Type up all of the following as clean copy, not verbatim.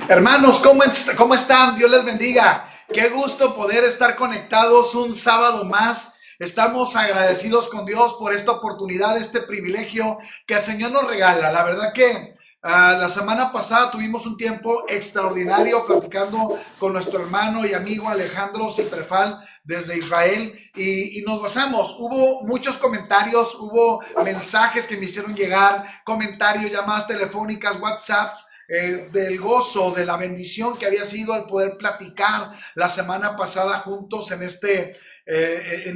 Hermanos, ¿cómo están? Dios les bendiga. Qué gusto poder estar conectados un sábado más. Estamos agradecidos con Dios por esta oportunidad, este privilegio que el Señor nos regala. La verdad que la semana pasada tuvimos un tiempo extraordinario platicando con nuestro hermano y amigo Alejandro Ciprefal desde Israel y nos gozamos. Hubo muchos comentarios, hubo mensajes que me hicieron llegar, comentarios, llamadas telefónicas, WhatsApps. Del gozo, de la bendición que había sido el poder platicar la semana pasada juntos en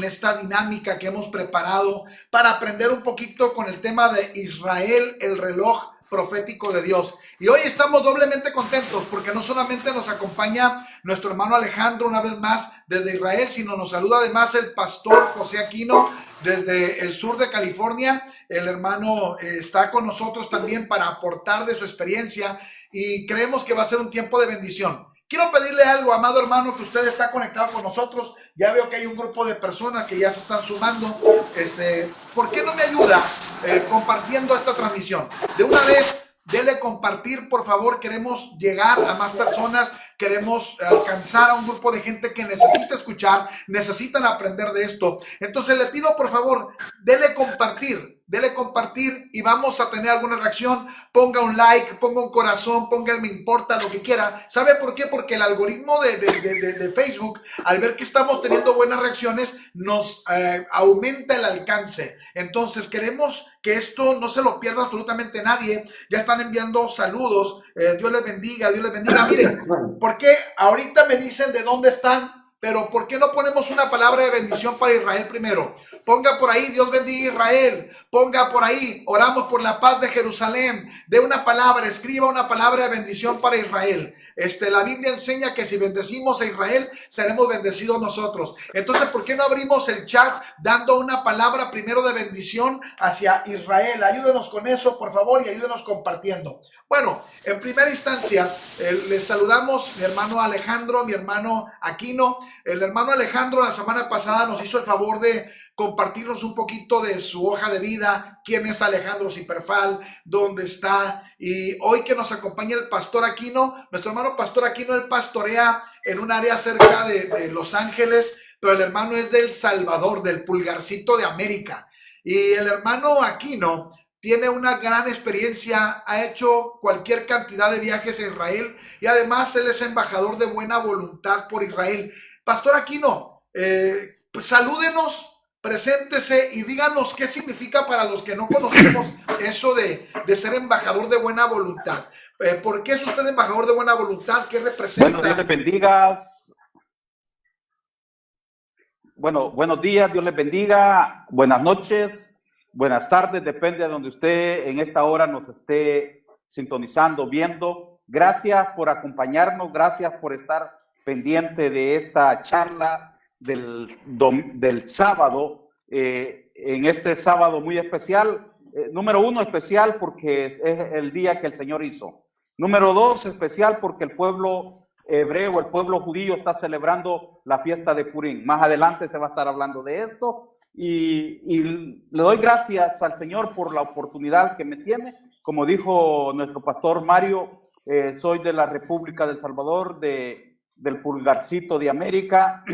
esta dinámica que hemos preparado para aprender un poquito con el tema de Israel, el reloj profético de Dios. Y hoy estamos doblemente contentos porque no solamente nos acompaña nuestro hermano Alejandro una vez más desde Israel, sino nos saluda además el pastor José Aquino desde el sur de California. El hermano está con nosotros también para aportar de su experiencia y creemos que va a ser un tiempo de bendición. Quiero pedirle algo, amado hermano, que usted está conectado con nosotros. Ya veo que hay un grupo de personas que ya se están sumando. ¿Por qué no me ayuda compartiendo esta transmisión? De una vez, dele compartir, por favor. Queremos llegar a más personas. Queremos alcanzar a un grupo de gente que necesita escuchar, necesitan aprender de esto. Entonces le pido, por favor, dele compartir y vamos a tener alguna reacción. Ponga un like, ponga un corazón, ponga el me importa, lo que quiera. ¿Sabe por qué? Porque el algoritmo de Facebook, al ver que estamos teniendo buenas reacciones, nos aumenta el alcance. Entonces queremos que esto no se lo pierda absolutamente nadie. Ya están enviando saludos. Dios les bendiga, Dios les bendiga. Miren, ¿por qué ahorita me dicen de dónde están? Pero ¿por qué no ponemos una palabra de bendición para Israel primero? Ponga por ahí, Dios bendiga Israel. Ponga por ahí, oramos por la paz de Jerusalén. Dé una palabra, escriba una palabra de bendición para Israel. La Biblia enseña que si bendecimos a Israel, seremos bendecidos nosotros. Entonces, ¿por qué no abrimos el chat dando una palabra primero de bendición hacia Israel? Ayúdenos con eso, por favor, y ayúdenos compartiendo. Bueno, en primera instancia, les saludamos mi hermano Alejandro, mi hermano Aquino. El hermano Alejandro la semana pasada nos hizo el favor de compartirnos un poquito de su hoja de vida, quién es Alejandro Ziperfal, dónde está, y hoy que nos acompaña el pastor Aquino, nuestro hermano pastor Aquino, él pastorea en un área cerca de Los Ángeles, pero el hermano es de El Salvador, del Pulgarcito de América, y el hermano Aquino tiene una gran experiencia, ha hecho cualquier cantidad de viajes a Israel, y además él es embajador de buena voluntad por Israel. Pastor Aquino, pues salúdenos, preséntese y díganos qué significa para los que no conocemos eso de ser embajador de buena voluntad. ¿Por qué es usted embajador de buena voluntad? ¿Qué representa? Bueno, Dios les bendiga. Bueno, buenos días, Dios les bendiga. Buenas noches, buenas tardes, depende de donde usted en esta hora nos esté sintonizando, viendo. Gracias por acompañarnos, gracias por estar pendiente de esta charla del sábado, en este sábado muy especial. Número uno, especial porque es el día que el Señor hizo. Número dos, especial porque el pueblo hebreo, el pueblo judío está celebrando la fiesta de Purim. Más adelante se va a estar hablando de esto y le doy gracias al Señor por la oportunidad que me tiene. Como dijo nuestro pastor Mario, soy de la República del Salvador, del Pulgarcito de América.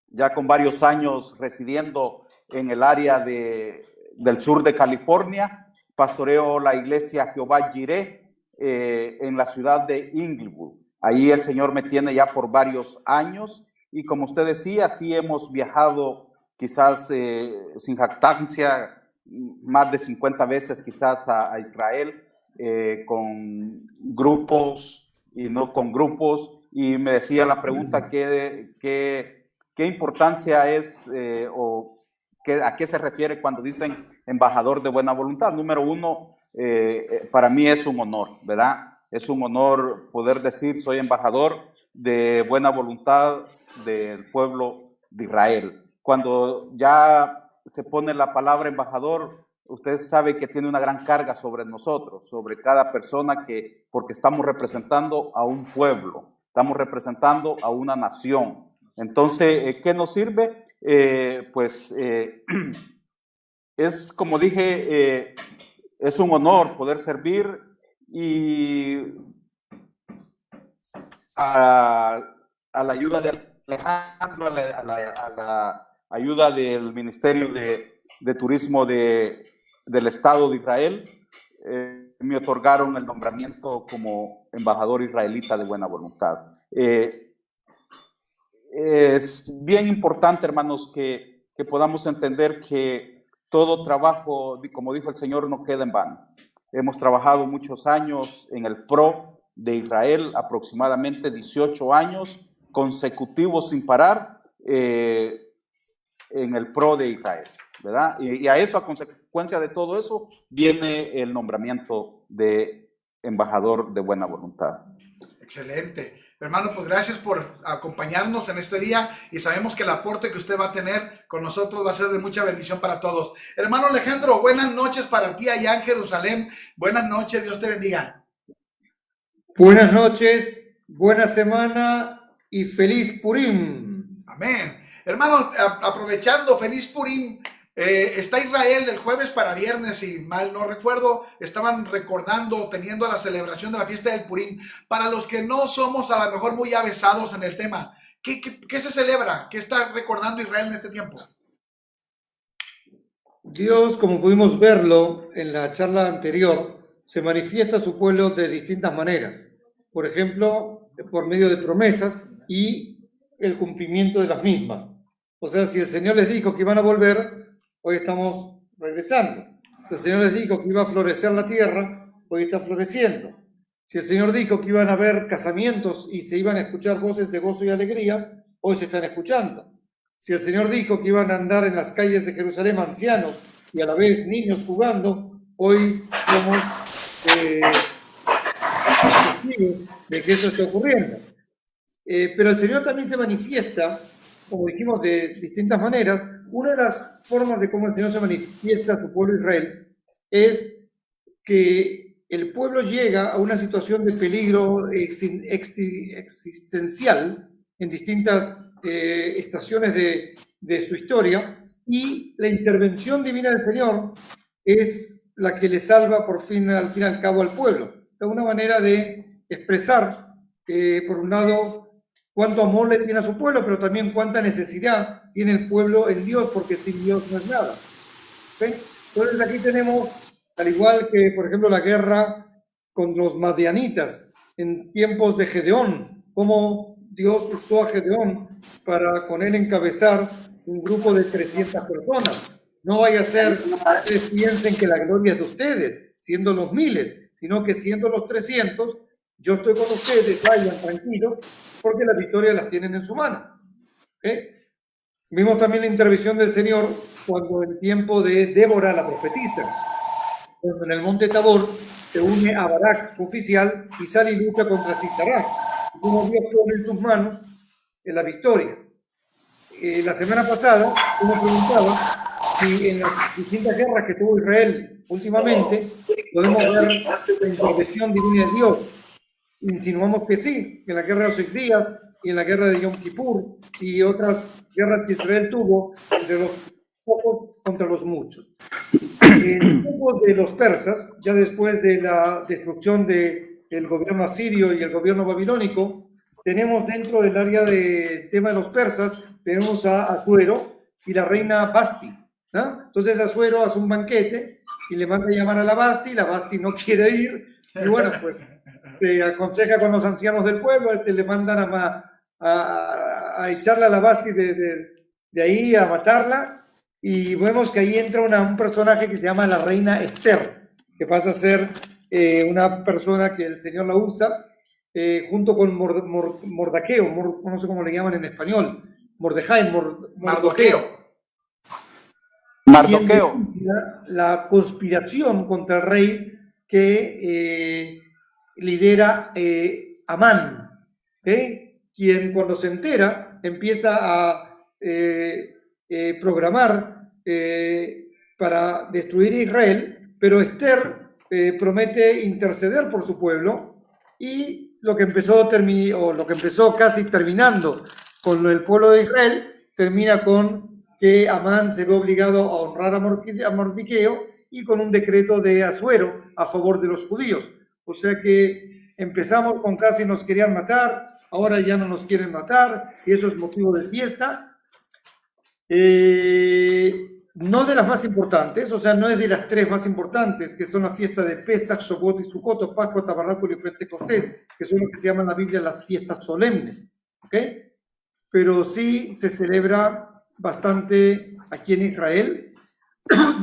Ya con varios años residiendo en el área del sur de California, pastoreo la iglesia Jehová Jireh en la ciudad de Inglewood. Ahí el Señor me tiene ya por varios años y como usted decía, sí hemos viajado quizás sin jactancia más de 50 veces quizás a Israel con grupos y no con grupos. Y me decía la pregunta qué importancia es o a qué se refiere cuando dicen embajador de buena voluntad. Número uno, para mí es un honor, ¿verdad? Es un honor poder decir soy embajador de buena voluntad del pueblo de Israel. Cuando ya se pone la palabra embajador, usted sabe que tiene una gran carga sobre nosotros, sobre cada persona, porque estamos representando a un pueblo. Estamos representando a una nación. Entonces, ¿qué nos sirve? Es como dije, es un honor poder servir y a la ayuda de Alejandro, a la ayuda del Ministerio de Turismo del Estado de Israel, me otorgaron el nombramiento como embajador israelita de buena voluntad. Es bien importante, hermanos, que podamos entender que todo trabajo, como dijo el Señor, no queda en vano. Hemos trabajado muchos años en el PRO de Israel, aproximadamente 18 años consecutivos sin parar en el PRO de Israel, ¿verdad? Y a eso, a consecuencia de todo eso, viene el nombramiento de embajador de buena voluntad. Excelente. Hermano, pues gracias por acompañarnos en este día y sabemos que el aporte que usted va a tener con nosotros va a ser de mucha bendición para todos. Hermano Alejandro, buenas noches para ti allá en Jerusalén. Buenas noches, Dios te bendiga. Buenas noches, buena semana y feliz Purim. Amén. Hermano, aprovechando, feliz Purim. Está Israel el jueves para viernes, si mal no recuerdo, estaban recordando, teniendo la celebración de la fiesta del Purim. Para los que no somos a lo mejor muy avesados en el tema, ¿qué se celebra? ¿Qué está recordando Israel en este tiempo? Dios, como pudimos verlo en la charla anterior, se manifiesta a su pueblo de distintas maneras. Por ejemplo, por medio de promesas y el cumplimiento de las mismas. O sea, si el Señor les dijo que iban a volver, hoy estamos regresando. Si el Señor les dijo que iba a florecer la tierra, hoy está floreciendo. Si el Señor dijo que iban a haber casamientos y se iban a escuchar voces de gozo y alegría, hoy se están escuchando. Si el Señor dijo que iban a andar en las calles de Jerusalén ancianos y a la vez niños jugando, hoy somos testigos de que eso está ocurriendo. Pero el Señor también se manifiesta, como dijimos, de distintas maneras. Una de las formas de cómo el Señor se manifiesta a su pueblo Israel es que el pueblo llega a una situación de peligro existencial en distintas estaciones de su historia, y la intervención divina del Señor es la que le salva al fin y al cabo al pueblo. Es una manera de expresar, por un lado, cuánto amor le tiene a su pueblo, pero también cuánta necesidad tiene el pueblo en Dios, porque sin Dios no es nada. ¿Sí? Entonces aquí tenemos, al igual que, por ejemplo, la guerra con los madianitas en tiempos de Gedeón, cómo Dios usó a Gedeón para con él encabezar un grupo de 300 personas. No vaya a ser que ustedes piensen que la gloria es de ustedes, siendo los miles, sino que siendo los 300, yo estoy con ustedes, vayan tranquilos, porque las victorias las tienen en su mano. ¿Okay? Vimos también la intervención del Señor cuando en tiempo de Débora, la profetisa, cuando en el monte Tabor se une a Barak, su oficial, y sale y lucha contra Sisará. Como Dios pone en sus manos la victoria. La semana pasada uno preguntaba si en las distintas guerras que tuvo Israel últimamente podemos ver la intervención divina de Dios. Insinuamos que sí, en la guerra de los 6 días y en la guerra de Yom Kippur y otras guerras que Israel tuvo entre los pocos contra los muchos. En el tiempo de los persas, ya después de la destrucción del gobierno asirio y el gobierno babilónico, tenemos dentro del área de tema de los persas, tenemos a Asuero y la reina Basti, ¿no? Entonces Asuero hace un banquete y le manda a llamar a la Basti no quiere ir, y bueno, pues se aconseja con los ancianos del pueblo, le mandan a echarla a la Basti de ahí, a matarla, y vemos que ahí entra un personaje que se llama la reina Esther, que pasa a ser una persona que el Señor la usa, junto con Mordaqueo, no sé cómo le llaman en español, Mardoqueo. La conspiración contra el rey que lidera Amán, quien cuando se entera empieza a programar para destruir Israel, pero Esther promete interceder por su pueblo, y lo que empezó casi terminando con el pueblo de Israel, termina con que Amán se ve obligado a honrar a Mordequeo y con un decreto de Asuero a favor de los judíos. O sea que empezamos con casi nos querían matar, ahora ya no nos quieren matar, y eso es motivo de fiesta. No de las más importantes, o sea, no es de las 3 más importantes, que son la fiesta de Pesach, Shavuot y Sukkot, Pascua, Tabernáculo y Pentecostés, que son lo que se llaman en la Biblia las fiestas solemnes, ¿ok? Pero sí se celebra bastante aquí en Israel,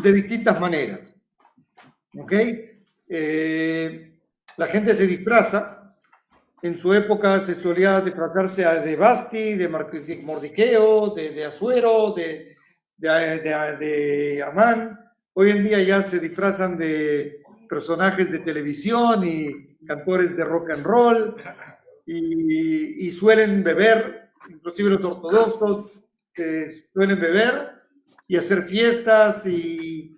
de distintas maneras, ¿ok? La gente se disfraza. En su época se solía disfrazarse de Basti, de Mordequeo, de Asuero, de Amán. Hoy en día ya se disfrazan de personajes de televisión y cantores de rock and roll, y suelen beber, inclusive los ortodoxos suelen beber y hacer fiestas y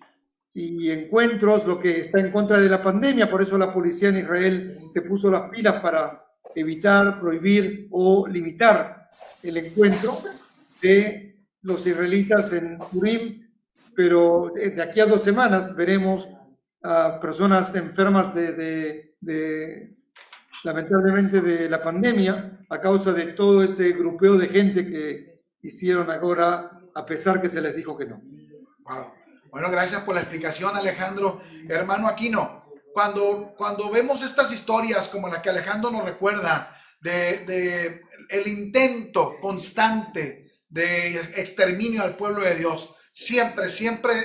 encuentros, lo que está en contra de la pandemia. Por eso la policía en Israel se puso las pilas para evitar, prohibir o limitar el encuentro de los israelitas en Purim, pero de aquí a 2 semanas veremos a personas enfermas lamentablemente de la pandemia, a causa de todo ese grupeo de gente que hicieron ahora, a pesar que se les dijo que no. Wow. Bueno, gracias por la explicación, Alejandro. Hermano Aquino, cuando vemos estas historias como la que Alejandro nos recuerda, de el intento constante de exterminio al pueblo de Dios, siempre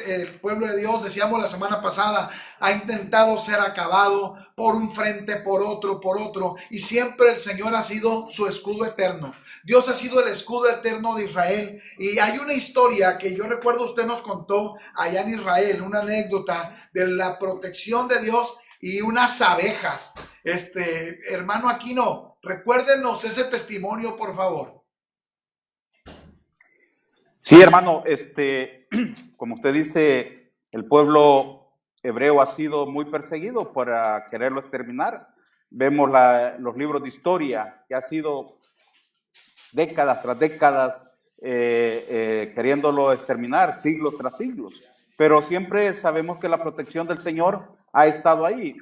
el pueblo de Dios, decíamos la semana pasada, ha intentado ser acabado por un frente, por otro, y siempre el Señor ha sido su escudo eterno. Dios ha sido el escudo eterno de Israel. Y hay una historia que yo recuerdo usted nos contó allá en Israel, una anécdota de la protección de Dios y unas abejas. Hermano Aquino, recuérdenos ese testimonio, por favor. Sí, hermano, como usted dice, el pueblo hebreo ha sido muy perseguido para quererlo exterminar. Vemos los libros de historia que ha sido décadas tras décadas queriéndolo exterminar, siglos tras siglos. Pero siempre sabemos que la protección del Señor ha estado ahí.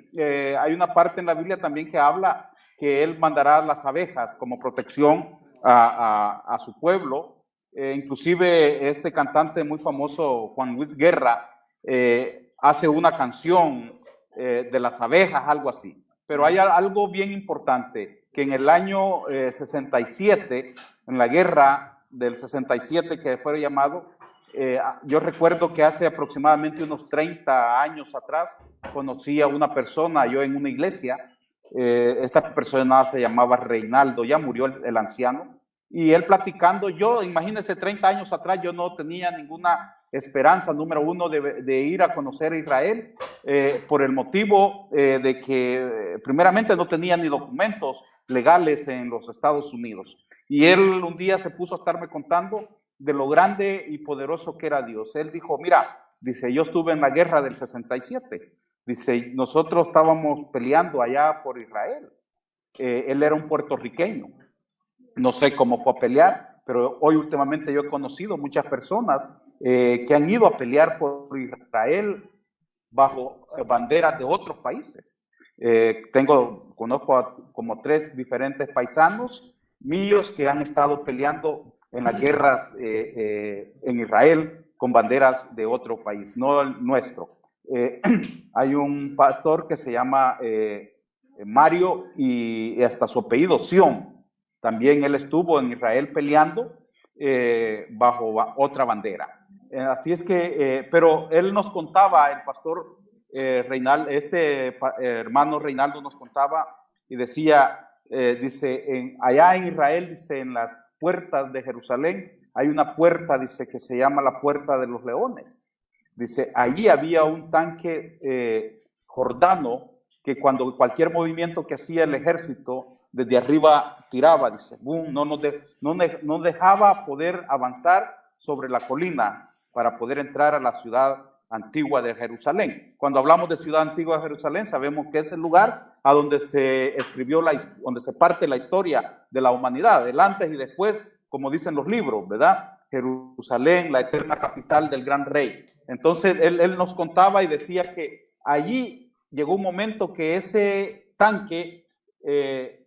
Hay una parte en la Biblia también que habla que Él mandará las abejas como protección a su pueblo. Inclusive este cantante muy famoso, Juan Luis Guerra, hace una canción de las abejas, algo así. Pero hay algo bien importante, que en el año 67, en la guerra del 67 que fue llamado, yo recuerdo que hace aproximadamente unos 30 años atrás conocí a una persona, yo en una iglesia, esta persona se llamaba Reinaldo, ya murió el anciano, y él platicando, imagínense, 30 años atrás yo no tenía ninguna esperanza, número uno, de ir a conocer a Israel, por el motivo de que primeramente no tenía ni documentos legales en los Estados Unidos. Y él un día se puso a estarme contando de lo grande y poderoso que era Dios. Él dijo, mira, dice, yo estuve en la guerra del 67, dice, nosotros estábamos peleando allá por Israel. Él era un puertorriqueño, no sé cómo fue a pelear, pero hoy últimamente yo he conocido muchas personas que han ido a pelear por Israel bajo banderas de otros países. Conozco como 3 diferentes paisanos míos que han estado peleando en las guerras en Israel con banderas de otro país, no el nuestro. Hay un pastor que se llama Mario y hasta su apellido Sion. También él estuvo en Israel peleando bajo otra bandera. Así es que, pero él nos contaba, el pastor Reinaldo, hermano Reinaldo nos contaba y decía, dice, allá en Israel, dice, en las puertas de Jerusalén, hay una puerta, dice, que se llama la Puerta de los Leones. Dice, allí había un tanque jordano que cuando cualquier movimiento que hacía el ejército, desde arriba tiraba, dice, boom, no dejaba poder avanzar sobre la colina para poder entrar a la ciudad antigua de Jerusalén. Cuando hablamos de ciudad antigua de Jerusalén, sabemos que es el lugar a donde se escribió, donde se parte la historia de la humanidad, el antes y después, como dicen los libros, ¿verdad? Jerusalén, la eterna capital del gran rey. Entonces, él nos contaba y decía que allí llegó un momento que ese tanque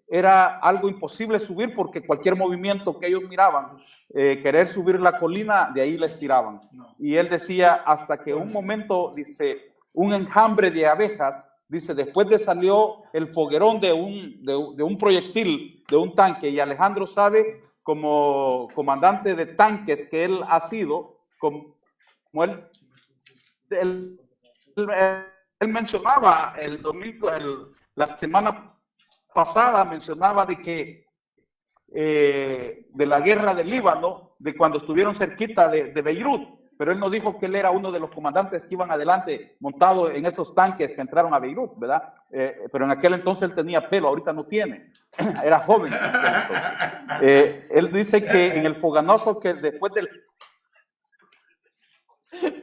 era algo imposible subir porque cualquier movimiento que ellos miraban, querer subir la colina, de ahí les tiraban. Y él decía, hasta que un momento, dice, un enjambre de abejas, dice, después de salió el foguerón de un proyectil, de un tanque, y Alejandro sabe, como comandante de tanques que él ha sido, como él mencionaba el domingo, la semana pasada mencionaba de que de la guerra del Líbano, de cuando estuvieron cerquita de Beirut, pero él nos dijo que él era uno de los comandantes que iban adelante montado en estos tanques que entraron a Beirut, ¿verdad? Pero en aquel entonces él tenía pelo, ahorita no tiene, era joven. Él dice que en el foganazo que después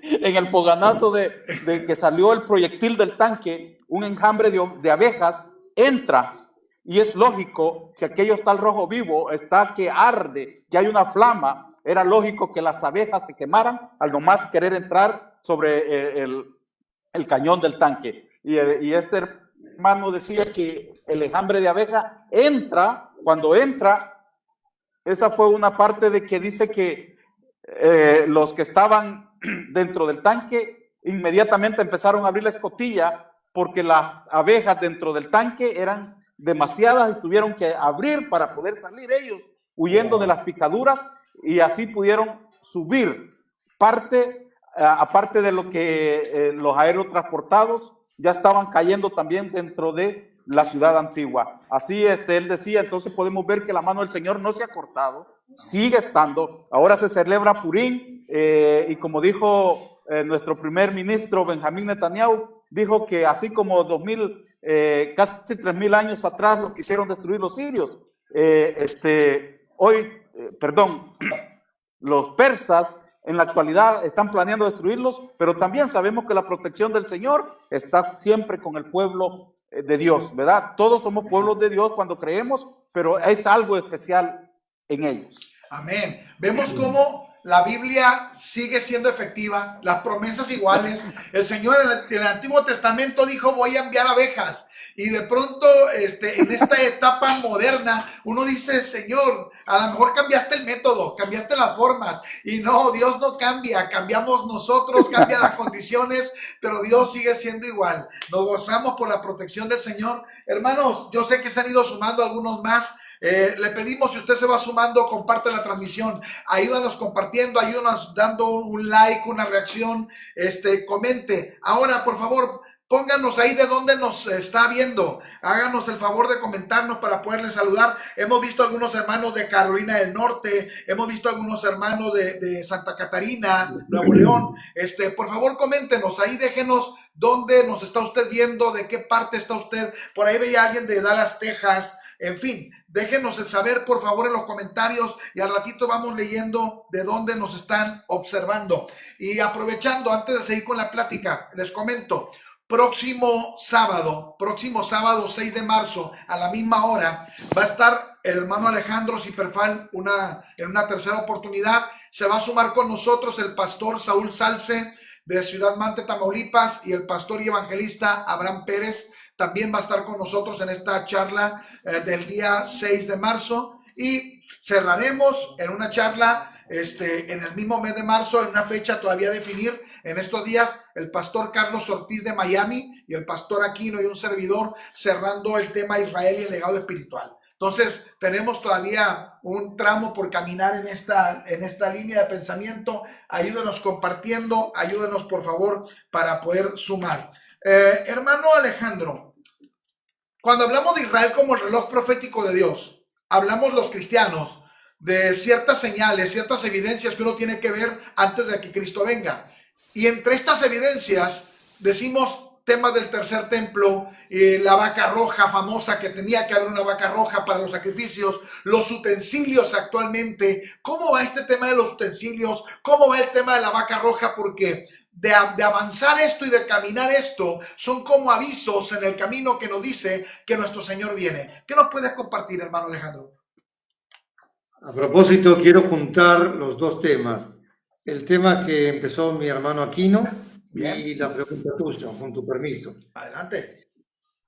en el foganazo de que salió el proyectil del tanque, un enjambre de abejas entra. Y es lógico, si aquello está al rojo vivo, está que arde, que hay una flama, era lógico que las abejas se quemaran al nomás querer entrar sobre el cañón del tanque. Y este hermano decía que el enjambre de abeja entra, cuando entra, esa fue una parte de que dice que los que estaban dentro del tanque inmediatamente empezaron a abrir la escotilla porque las abejas dentro del tanque eran demasiadas y tuvieron que abrir para poder salir ellos huyendo de las picaduras y así pudieron subir aparte de lo que los aerotransportados ya estaban cayendo también dentro de la ciudad antigua. Así él decía, entonces podemos ver que la mano del Señor no se ha cortado, sigue estando. Ahora se celebra Purim y como dijo nuestro primer ministro Benjamín Netanyahu, dijo que así como casi 3000 años atrás los quisieron destruir los sirios. Los persas en la actualidad están planeando destruirlos, pero también sabemos que la protección del Señor está siempre con el pueblo de Dios, ¿verdad? Todos somos pueblos de Dios cuando creemos, pero es algo especial en ellos. Amén. Vemos cómo la Biblia sigue siendo efectiva, las promesas iguales. El Señor en el Antiguo Testamento dijo, voy a enviar abejas. Y de pronto, en esta etapa moderna, uno dice, Señor, a lo mejor cambiaste el método, cambiaste las formas. Y no, Dios no cambia, cambiamos nosotros, cambian las condiciones, pero Dios sigue siendo igual. Nos gozamos por la protección del Señor. Hermanos, yo sé que se han ido sumando algunos más. Le pedimos, si usted se va sumando, comparte la transmisión, ayúdanos compartiendo, ayúdanos dando un like, una reacción, comente. Ahora, por favor, pónganos ahí de dónde nos está viendo, háganos el favor de comentarnos para poderle saludar. Hemos visto algunos hermanos de Carolina del Norte, hemos visto algunos hermanos de Santa Catarina, Nuevo León. Por favor, coméntenos, ahí déjenos dónde nos está usted viendo, de qué parte está usted. Por ahí veía a alguien de Dallas, Texas. En fin, déjenos el saber, por favor, en los comentarios, y al ratito vamos leyendo de dónde nos están observando. Y aprovechando, antes de seguir con la plática, les comento, próximo sábado 6 de marzo, a la misma hora, va a estar el hermano Alejandro Ciperfal en una tercera oportunidad. Se va a sumar con nosotros el pastor Saúl Salce de Ciudad Mante, Tamaulipas, y el pastor y evangelista Abraham Pérez. También va a estar con nosotros en esta charla del día 6 de marzo, y cerraremos en una charla en el mismo mes de marzo, en una fecha todavía a definir. En estos días, el pastor Carlos Ortiz de Miami y el pastor Aquino y un servidor cerrando el tema Israel y el legado espiritual. Entonces, tenemos todavía un tramo por caminar en esta línea de pensamiento. Ayúdenos compartiendo, ayúdenos por favor para poder sumar. Hermano Alejandro, cuando hablamos de Israel como el reloj profético de Dios, hablamos los cristianos de ciertas señales, ciertas evidencias que uno tiene que ver antes de que Cristo venga. Y entre estas evidencias decimos temas del tercer templo, la vaca roja famosa, que tenía que haber una vaca roja para los sacrificios, los utensilios actualmente. ¿Cómo va este tema de los utensilios? ¿Cómo va el tema de la vaca roja? Porque de avanzar esto y de caminar esto son como avisos en el camino que nos dice que nuestro Señor viene. ¿Qué nos puedes compartir, hermano Alejandro? A propósito, quiero juntar los dos temas. El tema que empezó mi hermano Aquino. Bien. Y la pregunta tuya, con tu permiso. Adelante.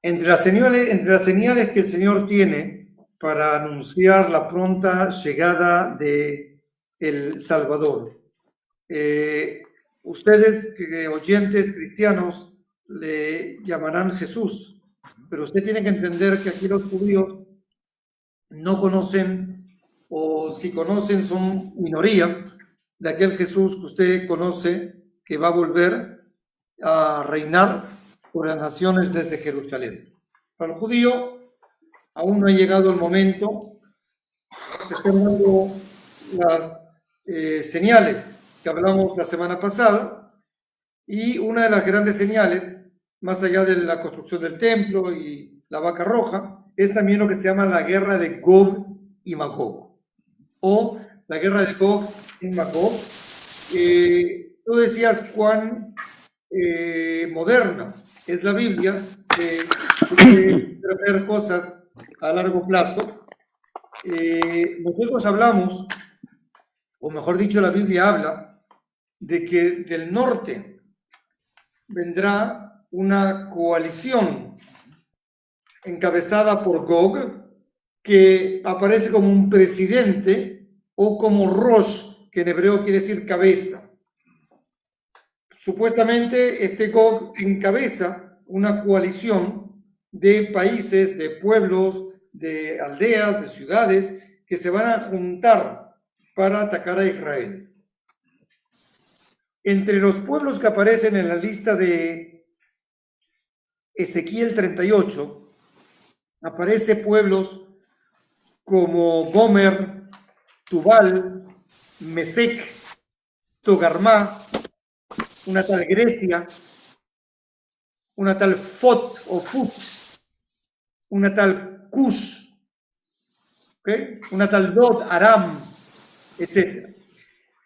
Entre las señales que el Señor tiene para anunciar la pronta llegada de el Salvador. Ustedes, oyentes cristianos, le llamarán Jesús, pero usted tiene que entender que aquí los judíos no conocen, o si conocen son minoría, de aquel Jesús que usted conoce, que va a volver a reinar por las naciones desde Jerusalén. Para el judío aún no ha llegado el momento. Están dando las señales que hablamos la semana pasada, y una de las grandes señales, más allá de la construcción del templo y la vaca roja, es también lo que se llama la guerra de Gog y Magog, o la guerra de Gog y Magog. Tú decías cuán moderna es la Biblia, puede prever cosas a largo plazo. Nosotros hablamos, o mejor dicho, la Biblia habla de que del norte vendrá una coalición encabezada por Gog, que aparece como un presidente, o como Rosh, que en hebreo quiere decir cabeza. Supuestamente este Gog encabeza una coalición de países, de pueblos, de aldeas, de ciudades, que se van a juntar para atacar a Israel. Entre los pueblos que aparecen en la lista de Ezequiel 38, aparecen pueblos como Gomer, Tubal, Mesec, Togarmá, una tal Grecia, una tal Fot o Fut, una tal Cush, ¿okay? Una tal Lod, Aram, etc.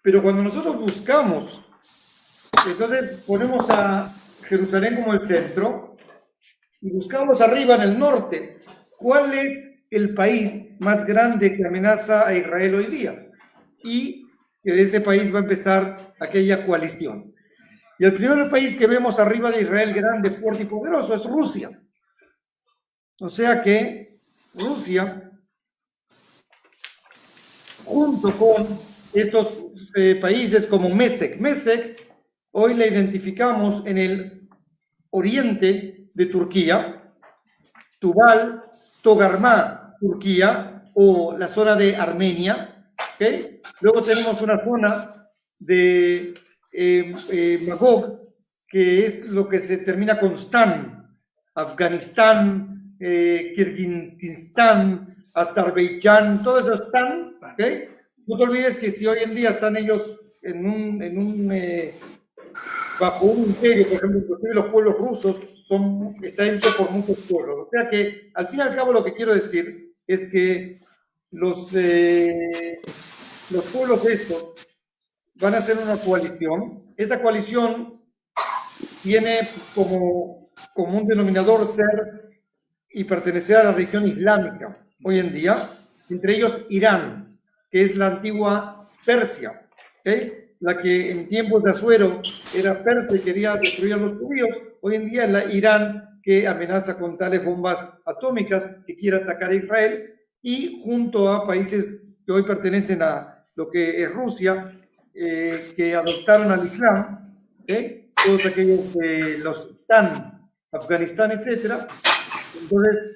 Pero cuando nosotros buscamos, entonces ponemos a Jerusalén como el centro y buscamos arriba en el norte, ¿cuál es el país más grande que amenaza a Israel hoy día? Y que de ese país va a empezar aquella coalición. Y el primer país que vemos arriba de Israel grande, fuerte y poderoso es Rusia. O sea que Rusia, junto con estos países como Mesec, hoy la identificamos en el oriente de Turquía, Tubal, Togarmá, Turquía, o la zona de Armenia, ¿okay? Luego tenemos una zona de Magog, que es lo que se termina con Stan, Afganistán, Kirguistán, Azerbaiyán, todo eso están, ¿okay? No te olvides que si hoy en día están ellos bajo un imperio, por ejemplo, inclusive los pueblos rusos están hechos por muchos pueblos. O sea que, al fin y al cabo, lo que quiero decir es que los pueblos estos van a hacer una coalición. Esa coalición tiene como un denominador ser y pertenecer a la religión islámica hoy en día, entre ellos Irán, que es la antigua Persia, ¿okay? La que en tiempos de Asuero era Persia y quería destruir a los judíos, hoy en día es la Irán que amenaza con tales bombas atómicas que quiere atacar a Israel, y junto a países que hoy pertenecen a lo que es Rusia, que adoptaron al Islam, todos aquellos de los TAN, Afganistán, etc. Entonces,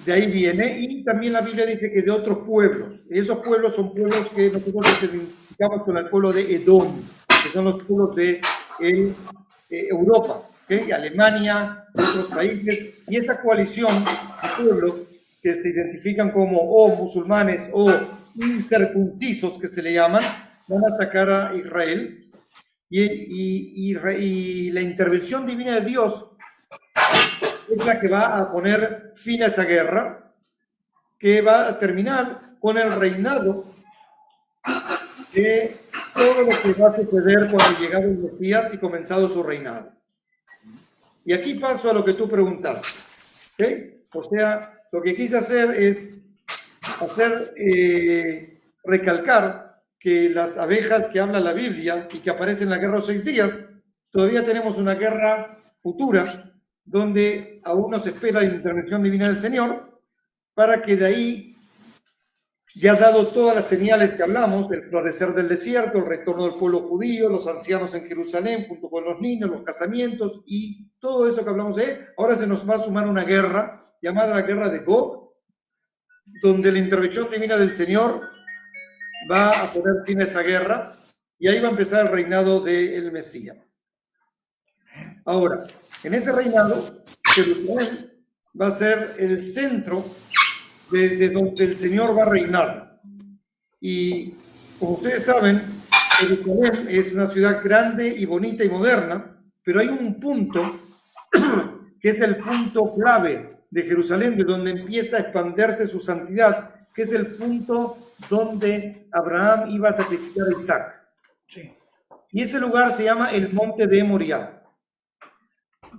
de ahí viene, y también la Biblia dice que de otros pueblos. Esos pueblos son pueblos que nosotros identificamos con el pueblo de Edom, que son los pueblos de Europa, ¿okay? Alemania, otros países, y esta coalición de pueblos que se identifican como musulmanes o incircuncisos, que se le llaman, van a atacar a Israel, y la intervención divina de Dios es la que va a poner fin a esa guerra, que va a terminar con el reinado de todo lo que va a suceder cuando llegado el Mesías y comenzado su reinado. Y aquí paso a lo que tú preguntaste, ¿okay? O sea, lo que quise hacer es recalcar que las abejas que habla la Biblia y que aparecen en la guerra de los 6 días, todavía tenemos una guerra futura donde aún nos espera la intervención divina del Señor, para que de ahí, ya dado todas las señales que hablamos, el florecer del desierto, el retorno del pueblo judío, los ancianos en Jerusalén, junto con los niños, los casamientos y todo eso que hablamos ahora se nos va a sumar una guerra llamada la guerra de Gog, donde la intervención divina del Señor va a poner fin a esa guerra, y ahí va a empezar el reinado del Mesías. Ahora, en ese reinado, Jerusalén va a ser el centro de donde el Señor va a reinar. Y como ustedes saben, Jerusalén es una ciudad grande y bonita y moderna, pero hay un punto que es el punto clave de Jerusalén, de donde empieza a expandirse su santidad, que es el punto donde Abraham iba a sacrificar a Isaac. Sí. Y ese lugar se llama el Monte de Moriah.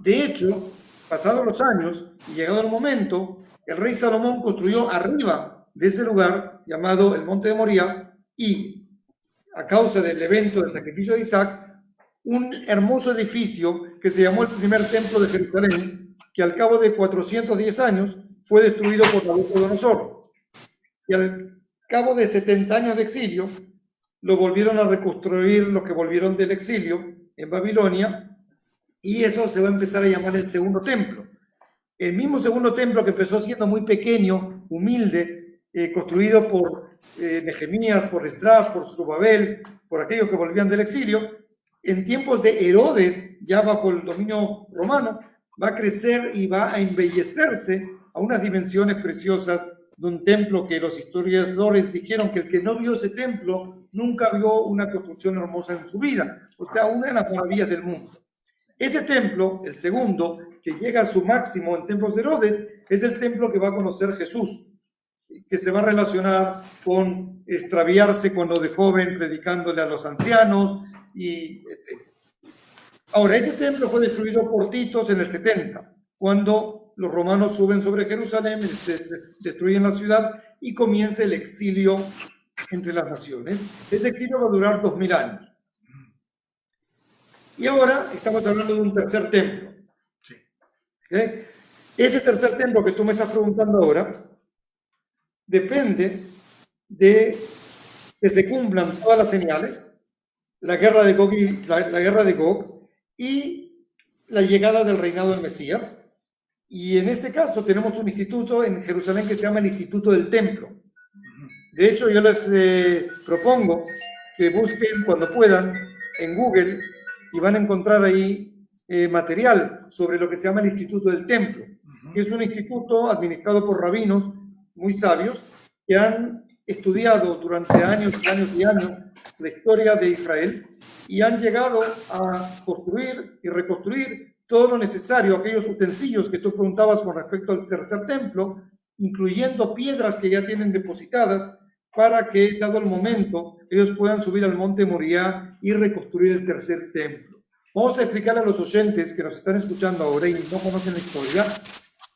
De hecho, pasados los años y llegado el momento, el rey Salomón construyó arriba de ese lugar llamado el Monte de Moriah, y a causa del evento del sacrificio de Isaac, un hermoso edificio que se llamó el primer templo de Jerusalén, que al cabo de 410 años fue destruido por Nabucodonosor. Y al cabo de 70 años de exilio, lo volvieron a reconstruir los que volvieron del exilio en Babilonia, y eso se va a empezar a llamar el segundo templo. El mismo segundo templo que empezó siendo muy pequeño, humilde, construido por Nehemías, por Esdras, por Zorobabel, por aquellos que volvían del exilio, en tiempos de Herodes, ya bajo el dominio romano, va a crecer y va a embellecerse a unas dimensiones preciosas de un templo que los historiadores dijeron que el que no vio ese templo nunca vio una construcción hermosa en su vida. O sea, una de las maravillas del mundo. Ese templo, el segundo, que llega a su máximo en tiempos de Herodes, es el templo que va a conocer Jesús, que se va a relacionar con extraviarse cuando de joven predicándole a los ancianos, y etc. Ahora, este templo fue destruido por Titos en el 70, cuando los romanos suben sobre Jerusalén, destruyen la ciudad y comienza el exilio entre las naciones. Este exilio va a durar 2000 años. Y ahora estamos hablando de un tercer templo. Sí. ¿Okay? Ese tercer templo que tú me estás preguntando ahora depende de que se cumplan todas las señales, la guerra de Gog y la llegada del reinado del Mesías. Y en este caso tenemos un instituto en Jerusalén que se llama el Instituto del Templo. De hecho, yo les propongo que busquen cuando puedan en Google y van a encontrar ahí material sobre lo que se llama el Instituto del Templo, que es un instituto administrado por rabinos muy sabios que han estudiado durante años y años y años la historia de Israel y han llegado a construir y reconstruir todo lo necesario, aquellos utensilios que tú preguntabas con respecto al tercer templo, incluyendo piedras que ya tienen depositadas para que, dado el momento, ellos puedan subir al monte Moriah y reconstruir el tercer templo. Vamos a explicarle a los oyentes que nos están escuchando ahora y no conocen la historia,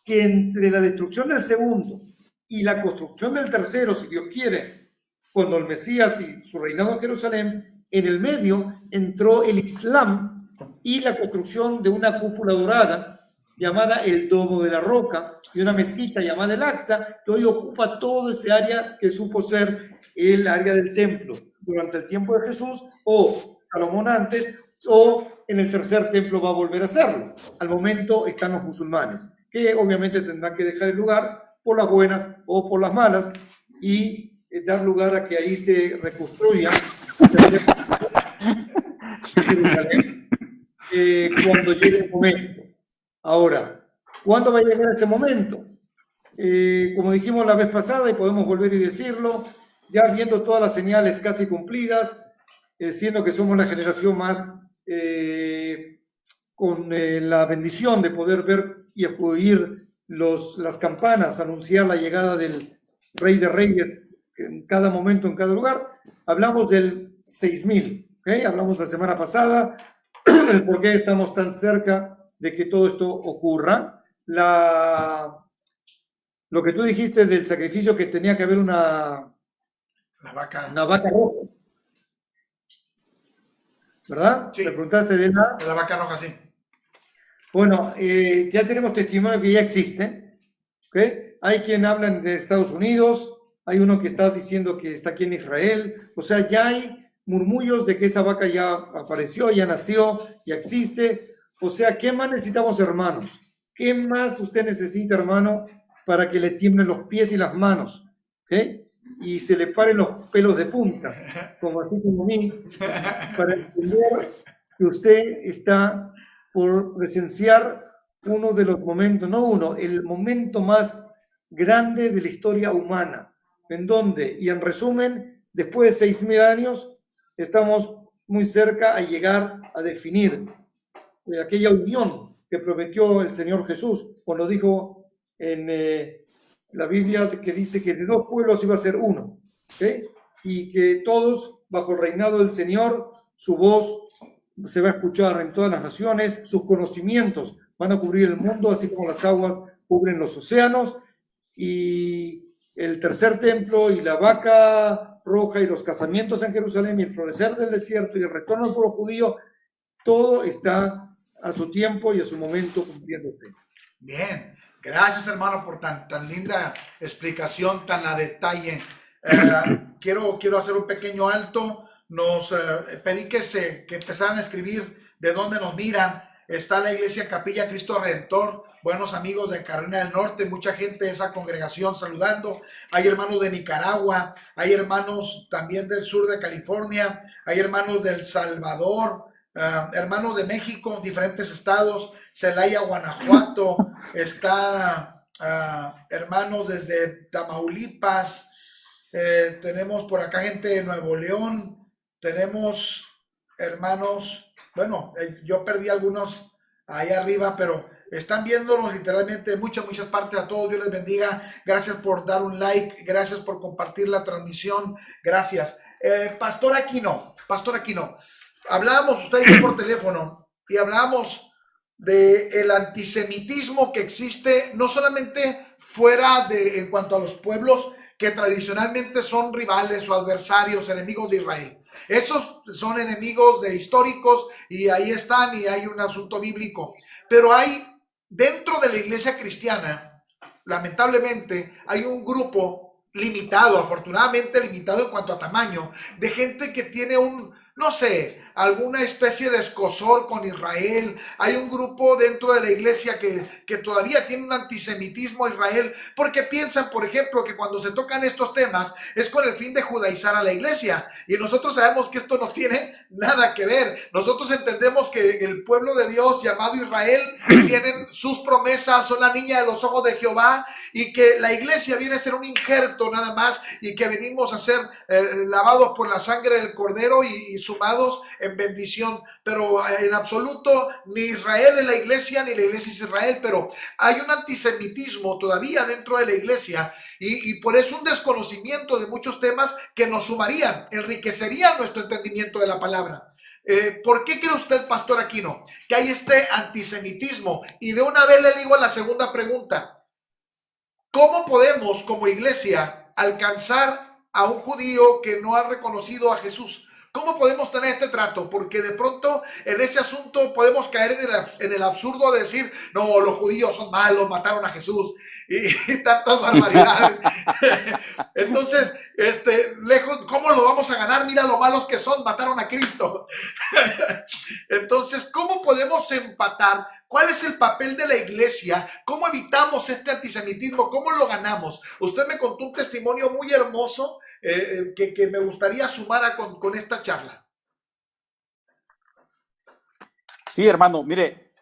que entre la destrucción del segundo y la construcción del tercero, si Dios quiere, cuando el Mesías y su reinado en Jerusalén, en el medio entró el Islam y la construcción de una cúpula dorada llamada el Domo de la Roca y una mezquita llamada el Aqsa, que hoy ocupa todo ese área que supo ser el área del templo durante el tiempo de Jesús o Salomón antes, o en el tercer templo va a volver a hacerlo. Al momento están los musulmanes, que obviamente tendrán que dejar el lugar por las buenas o por las malas y dar lugar a que ahí se reconstruya Jerusalén cuando llegue el momento. Ahora, ¿cuándo va a llegar ese momento? Como dijimos la vez pasada y podemos volver y decirlo, ya viendo todas las señales casi cumplidas, siendo que somos la generación más con la bendición de poder ver y oír las campanas, anunciar la llegada del Rey de Reyes en cada momento, en cada lugar, hablamos del 6000, ¿okay? Hablamos la semana pasada, el por qué estamos tan cerca de que todo esto ocurra. Lo que tú dijiste del sacrificio que tenía que haber una vaca roja, ¿verdad? Sí. Me preguntaste de la vaca roja, sí. Bueno, ya tenemos testimonio que ya existe, ¿okay? Hay quien habla de Estados Unidos, hay uno que está diciendo que está aquí en Israel, o sea, ya hay murmullos de que esa vaca ya apareció, ya nació, ya existe. O sea, ¿qué más necesitamos, hermanos? ¿Qué más usted necesita, hermano, para que le tiemblen los pies y las manos? ¿Okay? Y se le paren los pelos de punta, como así como a mí, para entender que usted está por presenciar uno de los momentos, no uno, el momento más grande de la historia humana, en donde, y en resumen, después de 6000 años, estamos muy cerca a llegar a definir aquella unión que prometió el Señor Jesús cuando dijo en la Biblia que dice que de dos pueblos iba a ser uno, ¿okay? Y que todos bajo el reinado del Señor, su voz se va a escuchar en todas las naciones, sus conocimientos van a cubrir el mundo, así como las aguas cubren los océanos, y el tercer templo y la vaca roja y los casamientos en Jerusalén y el florecer del desierto y el retorno del pueblo judío, todo está a su tiempo y a su momento cumpliéndose. Bien, gracias hermano por tan linda explicación, tan a detalle. Quiero hacer un pequeño alto. Nos pedí que empezaran a escribir de dónde nos miran. Está la iglesia Capilla Cristo Redentor, buenos amigos de Carolina del Norte, mucha gente de esa congregación saludando. Hay hermanos de Nicaragua, hay hermanos también del sur de California, hay hermanos del Salvador, hermanos de México, diferentes estados, Celaya, Guanajuato, está hermanos desde Tamaulipas, tenemos por acá gente de Nuevo León, tenemos hermanos, bueno, yo perdí algunos ahí arriba, pero están viéndonos literalmente de muchas partes. A todos, Dios les bendiga. Gracias por dar un like, gracias por compartir la transmisión, gracias. Pastor Aquino, hablábamos usted y yo por teléfono y hablábamos de el antisemitismo que existe no solamente fuera de, en cuanto a los pueblos que tradicionalmente son rivales o adversarios, enemigos de Israel. Esos son enemigos de históricos y ahí están y hay un asunto bíblico. Pero hay dentro de la iglesia cristiana, lamentablemente, hay un grupo limitado, afortunadamente limitado en cuanto a tamaño, de gente que tiene no sé, alguna especie de escozor con Israel. Hay un grupo dentro de la iglesia que todavía tiene un antisemitismo a Israel, porque piensan, por ejemplo, que cuando se tocan estos temas es con el fin de judaizar a la iglesia. Y nosotros sabemos que esto no tiene nada que ver. Nosotros entendemos que el pueblo de Dios llamado Israel tienen sus promesas, son la niña de los ojos de Jehová, y que la iglesia viene a ser un injerto nada más, y que venimos a ser lavados por la sangre del Cordero y sumados en bendición. Pero en absoluto ni Israel es la iglesia ni la iglesia es Israel, pero hay un antisemitismo todavía dentro de la iglesia y por eso un desconocimiento de muchos temas que nos sumarían, enriquecerían nuestro entendimiento de la palabra. ¿Por qué cree usted, Pastor Aquino, que hay este antisemitismo? Y de una vez le digo la segunda pregunta: ¿cómo podemos como iglesia alcanzar a un judío que no ha reconocido a Jesús? ¿Cómo podemos tener este trato? Porque de pronto en ese asunto podemos caer en el absurdo de decir, no, los judíos son malos, mataron a Jesús y tantas barbaridades. Entonces, lejos, ¿cómo lo vamos a ganar? Mira lo malos que son, mataron a Cristo. Entonces, ¿cómo podemos empatar? ¿Cuál es el papel de la iglesia? ¿Cómo evitamos este antisemitismo? ¿Cómo lo ganamos? Usted me contó un testimonio muy hermoso que me gustaría sumar con esta charla. Sí, hermano, mire,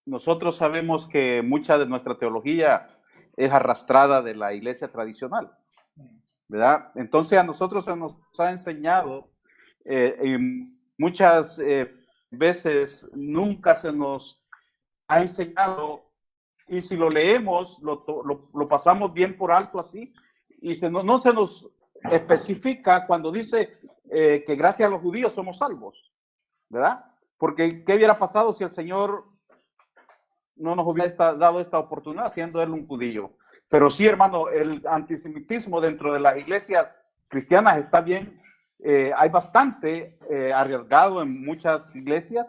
nosotros sabemos que mucha de nuestra teología es arrastrada de la iglesia tradicional, ¿verdad? Entonces a nosotros se nos ha enseñado, muchas veces nunca se nos ha enseñado, y si lo leemos, lo pasamos bien por alto así, y no se nos especifica cuando dice que gracias a los judíos somos salvos, ¿verdad? Porque ¿qué hubiera pasado si el Señor no nos hubiera dado esta oportunidad siendo Él un judío? Pero sí, hermano, el antisemitismo dentro de las iglesias cristianas está bien, hay bastante arriesgado en muchas iglesias,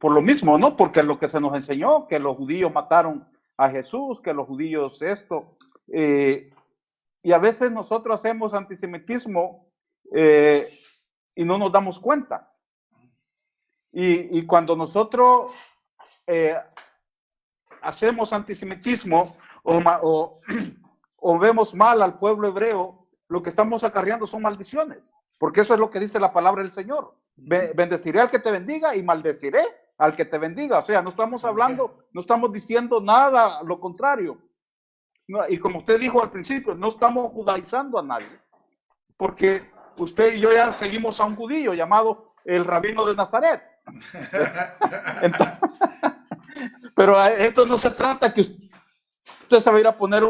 por lo mismo, ¿no? Porque lo que se nos enseñó, que los judíos mataron a Jesús, que los judíos esto... y a veces nosotros hacemos antisemitismo y no nos damos cuenta. Y cuando nosotros hacemos antisemitismo o vemos mal al pueblo hebreo, lo que estamos acarreando son maldiciones, porque eso es lo que dice la palabra del Señor. Bendeciré al que te bendiga y maldeciré al que te bendiga. O sea, no estamos hablando, no estamos diciendo nada, lo contrario. No, y como usted dijo al principio, no estamos judaizando a nadie, porque usted y yo ya seguimos a un judío llamado el rabino de Nazaret. Entonces, pero esto no se trata que usted se va a ir a poner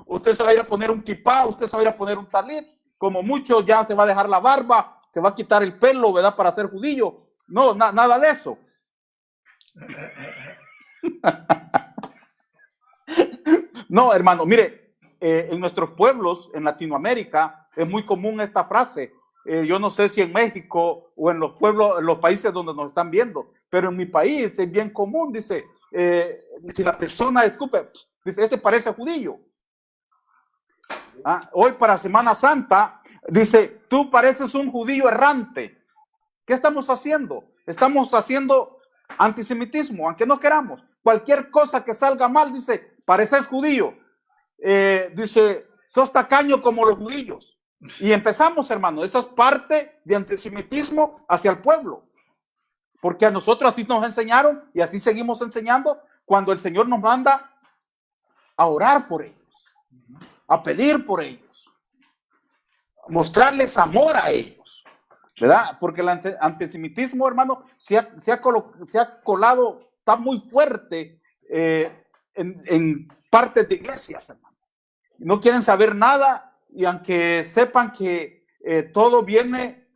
usted se va a ir a poner un kipá, usted se va a ir a poner un talit, como mucho ya se va a dejar la barba, se va a quitar el pelo, ¿verdad? Para ser judío. No, nada de eso. No, hermano, mire, en nuestros pueblos, en Latinoamérica, es muy común esta frase. Yo no sé si en México o en los pueblos, en los países donde nos están viendo, pero en mi país es bien común, dice, si la persona escupe, dice, este parece judío. Hoy para Semana Santa, dice, tú pareces un judío errante. ¿Qué estamos haciendo? Estamos haciendo antisemitismo, aunque no queramos. Cualquier cosa que salga mal, dice, pareces judío. Dice, sos tacaño como los judíos. Y empezamos, hermano, eso es parte de antisemitismo hacia el pueblo. Porque a nosotros así nos enseñaron y así seguimos enseñando cuando el Señor nos manda a orar por ellos, a pedir por ellos, mostrarles amor a ellos. ¿verdad? Porque el antisemitismo, hermano, se ha colado, está muy fuerte en partes de iglesias, hermano. No quieren saber nada, y aunque sepan que todo viene,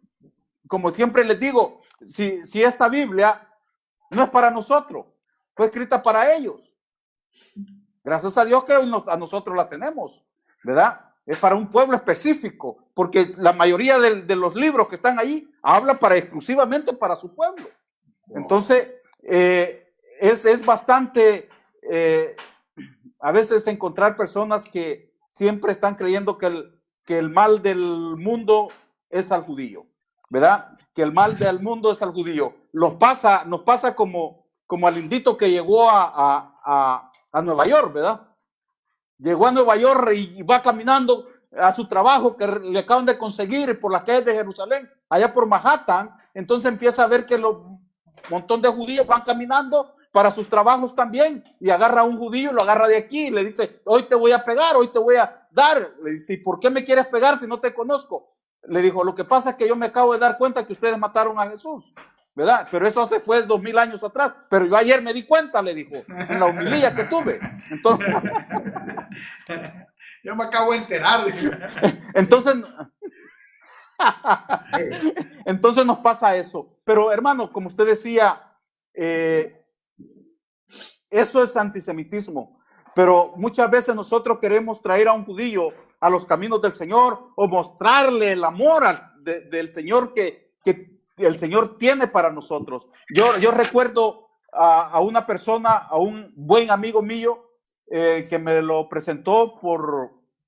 como siempre les digo, si esta Biblia no es para nosotros, fue escrita para ellos. Gracias a Dios que hoy a nosotros la tenemos, ¿verdad? Es para un pueblo específico, porque la mayoría de los libros que están ahí hablan exclusivamente para su pueblo. Entonces, es bastante, a veces encontrar personas que siempre están creyendo que el mal del mundo es al judío, ¿verdad? Que el mal del mundo es al judío. Nos pasa como al indito que llegó a Nueva York, ¿verdad? Llegó a Nueva York y va caminando a su trabajo que le acaban de conseguir por las calles de Jerusalén, allá por Manhattan. Entonces empieza a ver que un montón de judíos van caminando para sus trabajos también, y agarra a un judío, lo agarra de aquí y le dice: hoy te voy a pegar, hoy te voy a dar. Le dice: ¿y por qué me quieres pegar si no te conozco? Le dijo: lo que pasa es que yo me acabo de dar cuenta que ustedes mataron a Jesús, ¿verdad? Pero eso fue 2000 años atrás, pero yo ayer me di cuenta, le dijo, en la humilía que tuve. Entonces, yo me acabo de enterar. Entonces nos pasa eso. Pero hermano, como usted decía, eso es antisemitismo. Pero muchas veces nosotros queremos traer a un judío a los caminos del Señor, o mostrarle el amor del Señor que el Señor tiene para nosotros. Yo recuerdo a una persona, a un buen amigo mío, que me lo presentó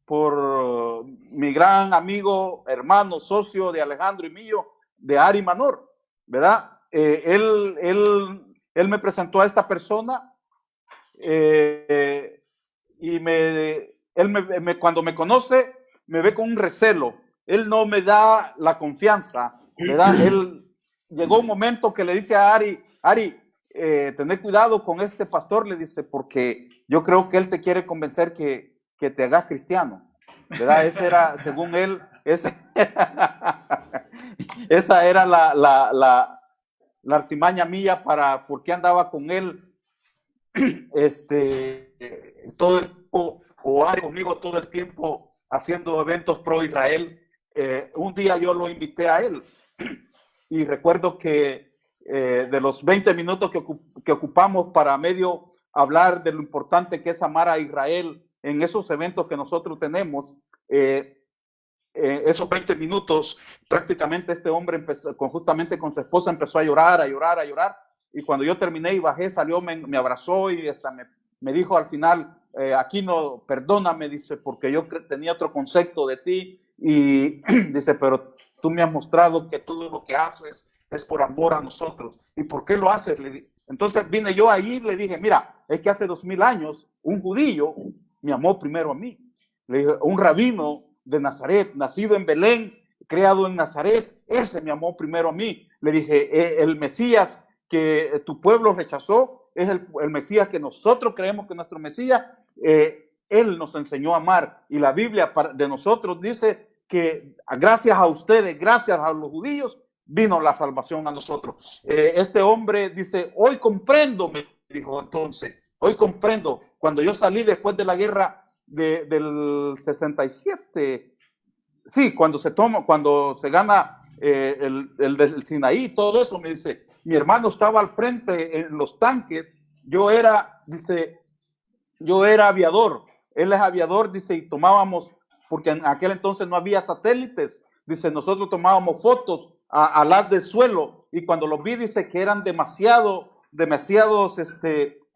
por mi gran amigo, hermano, socio de Alejandro y mío, de Ari Manor, ¿verdad? Él me presentó a esta persona, y cuando me conoce, me ve con un recelo. Él no me da la confianza, ¿verdad? Él llegó un momento que le dice a Ari, tené cuidado con este pastor, le dice, porque yo creo que él te quiere convencer que te hagas cristiano, ¿verdad? Esa era, según él, esa era la artimaña mía para por qué andaba con él todo el tiempo, o Ari conmigo todo el tiempo, haciendo eventos pro Israel. Un día yo lo invité a él, y recuerdo que de los 20 minutos que ocupamos para medio hablar de lo importante que es amar a Israel en esos eventos que nosotros tenemos, esos 20 minutos, prácticamente este hombre empezó, conjuntamente con su esposa, empezó a llorar, y cuando yo terminé y bajé, salió, me abrazó, y hasta me dijo al final, Aquino, perdóname, dice, porque yo tenía otro concepto de ti, y dice, pero tú me has mostrado que todo lo que haces es por amor a nosotros. ¿Y por qué lo haces? Entonces vine yo ahí y le dije, mira, es que hace 2000 años un judío me amó primero a mí. Le dije, un rabino de Nazaret, nacido en Belén, creado en Nazaret, ese me amó primero a mí. Le dije, el Mesías que tu pueblo rechazó es el Mesías que nosotros creemos que es nuestro Mesías. Él nos enseñó a amar, y la Biblia de nosotros dice que gracias a ustedes, gracias a los judíos, vino la salvación a nosotros. Este hombre dice, hoy comprendo, me dijo entonces, hoy comprendo, cuando yo salí después de la guerra del 67, sí, cuando se gana el Sinaí, todo eso, me dice, mi hermano estaba al frente en los tanques, yo era aviador, él es aviador, dice, y tomábamos, porque en aquel entonces no había satélites, dice, nosotros tomábamos fotos a las del suelo, y cuando los vi, dice que eran demasiados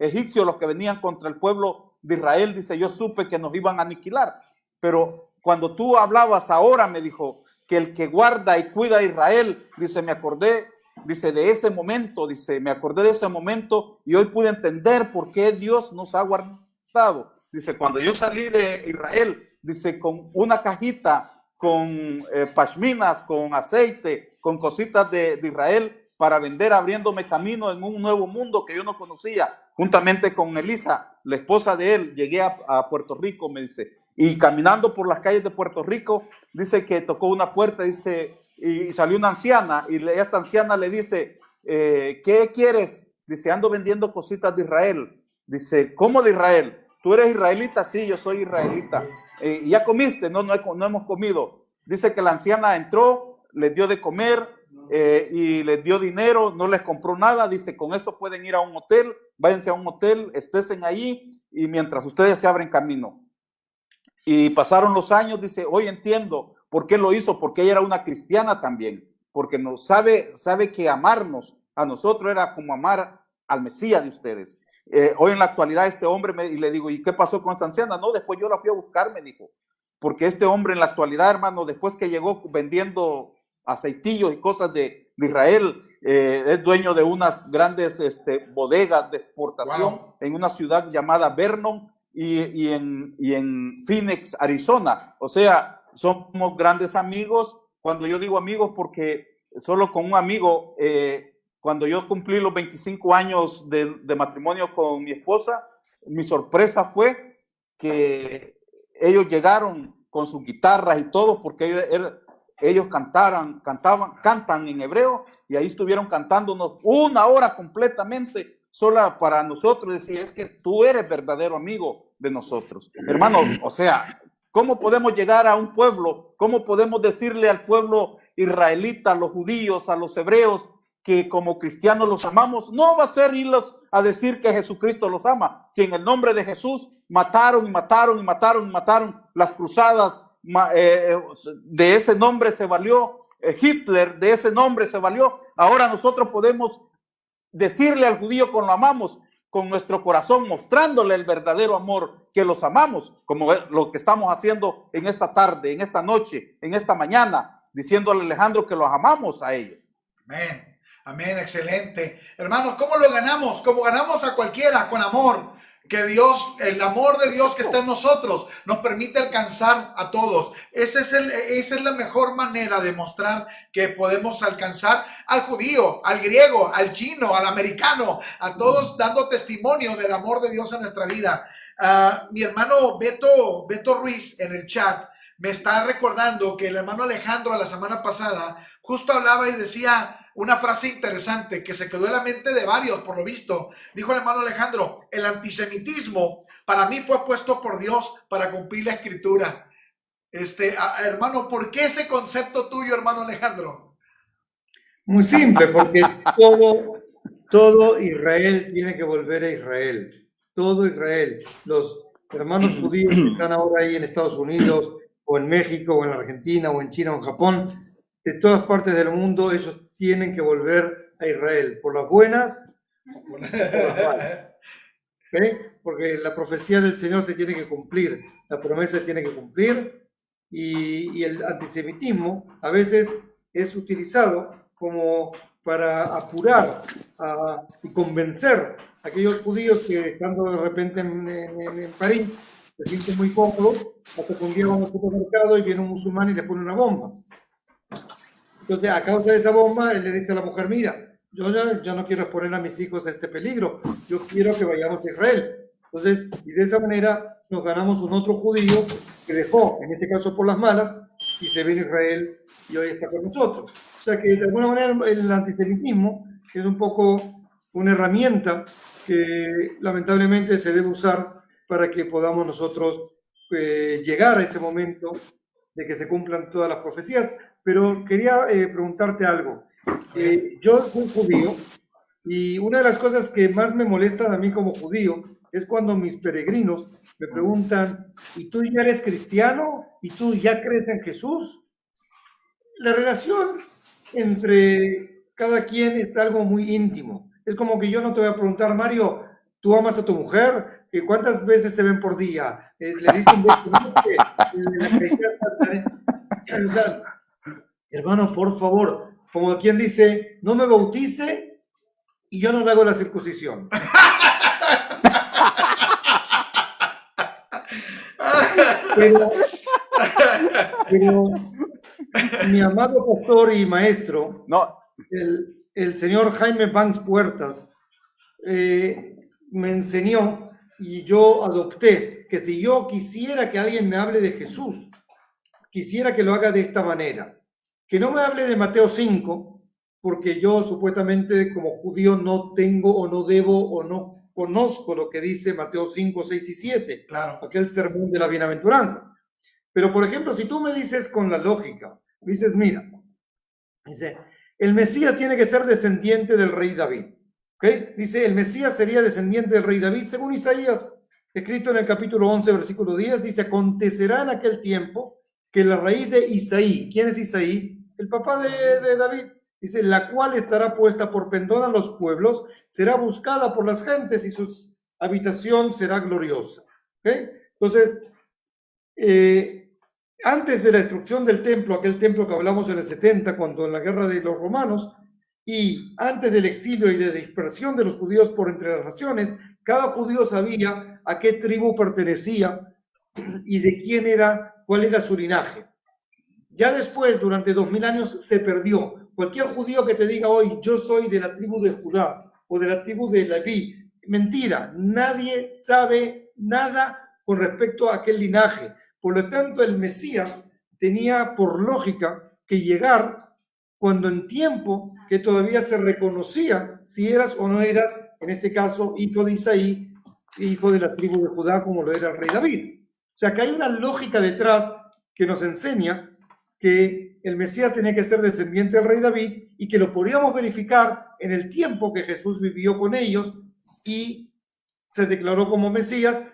egipcios los que venían contra el pueblo de Israel, dice, yo supe que nos iban a aniquilar, pero cuando tú hablabas ahora, me dijo, que el que guarda y cuida a Israel, dice, me acordé, dice, de ese momento, dice, me acordé de ese momento, y hoy pude entender por qué Dios nos ha guardado. Dice, cuando yo salí de Israel, dice, con una cajita, con pashminas, con aceite, con cositas de Israel para vender, abriéndome camino en un nuevo mundo que yo no conocía, juntamente con Elisa, la esposa de él, llegué a Puerto Rico, me dice, y caminando por las calles de Puerto Rico, dice que tocó una puerta, dice, y salió una anciana y esta anciana le dice, ¿qué quieres? Dice, ando vendiendo cositas de Israel. Dice, ¿cómo de Israel? ¿Tú eres israelita? Sí, yo soy israelita. ¿Ya comiste? No, no hemos comido. Dice que la anciana entró, les dio de comer y les dio dinero, no les compró nada. Dice, con esto pueden ir a un hotel, váyanse a un hotel, estésen allí y mientras ustedes se abren camino. Y pasaron los años, dice, hoy entiendo por qué lo hizo, porque ella era una cristiana también, porque nos sabe que amarnos a nosotros era como amar al Mesías de ustedes. Hoy en la actualidad este hombre, y le digo, ¿y qué pasó con esta anciana? No, después yo la fui a buscar, me dijo, porque este hombre en la actualidad, hermano, después que llegó vendiendo aceitillos y cosas de Israel, es dueño de unas grandes bodegas de exportación en una ciudad llamada Vernon y en Phoenix, Arizona. O sea, somos grandes amigos. Cuando yo digo amigos, porque solo con un amigo, cuando yo cumplí los 25 años de matrimonio con mi esposa, mi sorpresa fue que ellos llegaron con sus guitarras y todo, porque ellos cantan en hebreo, y ahí estuvieron cantándonos una hora completamente, sola para nosotros. Decía, es que tú eres verdadero amigo de nosotros. Hermanos, o sea, ¿cómo podemos llegar a un pueblo? ¿Cómo podemos decirle al pueblo israelita, a los judíos, a los hebreos, que como cristianos los amamos? No va a ser irlos a decir que Jesucristo los ama. Si en el nombre de Jesús mataron las cruzadas, de ese nombre se valió Hitler, de ese nombre se valió. Ahora nosotros podemos decirle al judío que lo amamos con nuestro corazón, mostrándole el verdadero amor, que los amamos, como lo que estamos haciendo en esta tarde, en esta noche, en esta mañana, diciéndole a Alejandro que los amamos a ellos. Amén, amén, excelente. Hermanos, ¿cómo lo ganamos? Como ganamos a cualquiera, con amor. Que Dios, el amor de Dios que está en nosotros, nos permite alcanzar a todos. Esa es la mejor manera de mostrar que podemos alcanzar al judío, al griego, al chino, al americano, a todos dando testimonio del amor de Dios en nuestra vida. Mi hermano Beto Ruiz en el chat me está recordando que el hermano Alejandro la semana pasada justo hablaba y decía una frase interesante que se quedó en la mente de varios, por lo visto. Dijo el hermano Alejandro, el antisemitismo para mí fue puesto por Dios para cumplir la escritura. Hermano, ¿por qué ese concepto tuyo, hermano Alejandro? Muy simple, porque todo Israel tiene que volver a Israel. Todo Israel. Los hermanos judíos que están ahora ahí en Estados Unidos, o en México, o en Argentina, o en China, o en Japón, de todas partes del mundo, ellos tienen que volver a Israel, por las buenas o por las malas. Porque la profecía del Señor se tiene que cumplir, la promesa se tiene que cumplir, y el antisemitismo a veces es utilizado como para apurar y convencer a aquellos judíos que estando de repente en París se sienten muy cómodos, hasta que un día van al supermercado y viene un musulmán y le pone una bomba. Entonces, a causa de esa bomba, él le dice a la mujer, mira, yo no quiero exponer a mis hijos a este peligro, yo quiero que vayamos a Israel. Entonces, y de esa manera nos ganamos un otro judío que dejó, en este caso por las malas, y se ve en Israel y hoy está con nosotros. O sea que de alguna manera el antisemitismo es un poco una herramienta que lamentablemente se debe usar para que podamos nosotros llegar a ese momento de que se cumplan todas las profecías. Pero quería preguntarte algo. Yo soy judío y una de las cosas que más me molestan a mí como judío es cuando mis peregrinos me preguntan, ¿y tú ya eres cristiano? ¿Y tú ya crees en Jesús? La relación entre cada quien es algo muy íntimo. Es como que yo no te voy a preguntar, Mario, ¿tú amas a tu mujer? ¿Cuántas veces se ven por día? ¿Le diste un beso? Hermano, por favor, como quien dice, no me bautice y yo no le hago la circuncisión. Pero mi amado pastor y maestro, el señor Jaime Banks Puertas, me enseñó y yo adopté que si yo quisiera que alguien me hable de Jesús, quisiera que lo haga de esta manera. que no me hable de Mateo 5, porque yo supuestamente como judío no tengo o no debo o no conozco lo que dice Mateo 5, 6 y 7, Claro. aquel sermón de la bienaventuranza. Pero, por ejemplo, si tú me dices con la lógica, dices, mira, dice, el Mesías tiene que ser descendiente del rey David. ¿Okay? Dice, el Mesías sería descendiente del rey David, según Isaías, escrito en el capítulo 11, versículo 10, dice, acontecerá en aquel tiempo que la raíz de Isaí, ¿quién es Isaí? El papá de David, dice, la cual estará puesta por pendón a los pueblos, será buscada por las gentes y su habitación será gloriosa. ¿Okay? Entonces, antes de la destrucción del templo, aquel templo que hablamos en el 70, cuando en la guerra de los romanos, y antes del exilio y de dispersión de los judíos por entre las naciones, cada judío sabía a qué tribu pertenecía y de quién era, cuál era su linaje. Ya después, durante 2000 años, se perdió. Cualquier judío que te diga hoy, yo soy de la tribu de Judá o de la tribu de Leví, mentira, nadie sabe nada con respecto a aquel linaje. Por lo tanto, el Mesías tenía por lógica que llegar cuando en tiempo que todavía se reconocía si eras o no eras, en este caso, hijo de Isaí, hijo de la tribu de Judá, como lo era el rey David. O sea, que hay una lógica detrás que nos enseña que el Mesías tenía que ser descendiente del rey David y que lo podríamos verificar en el tiempo que Jesús vivió con ellos y se declaró como Mesías,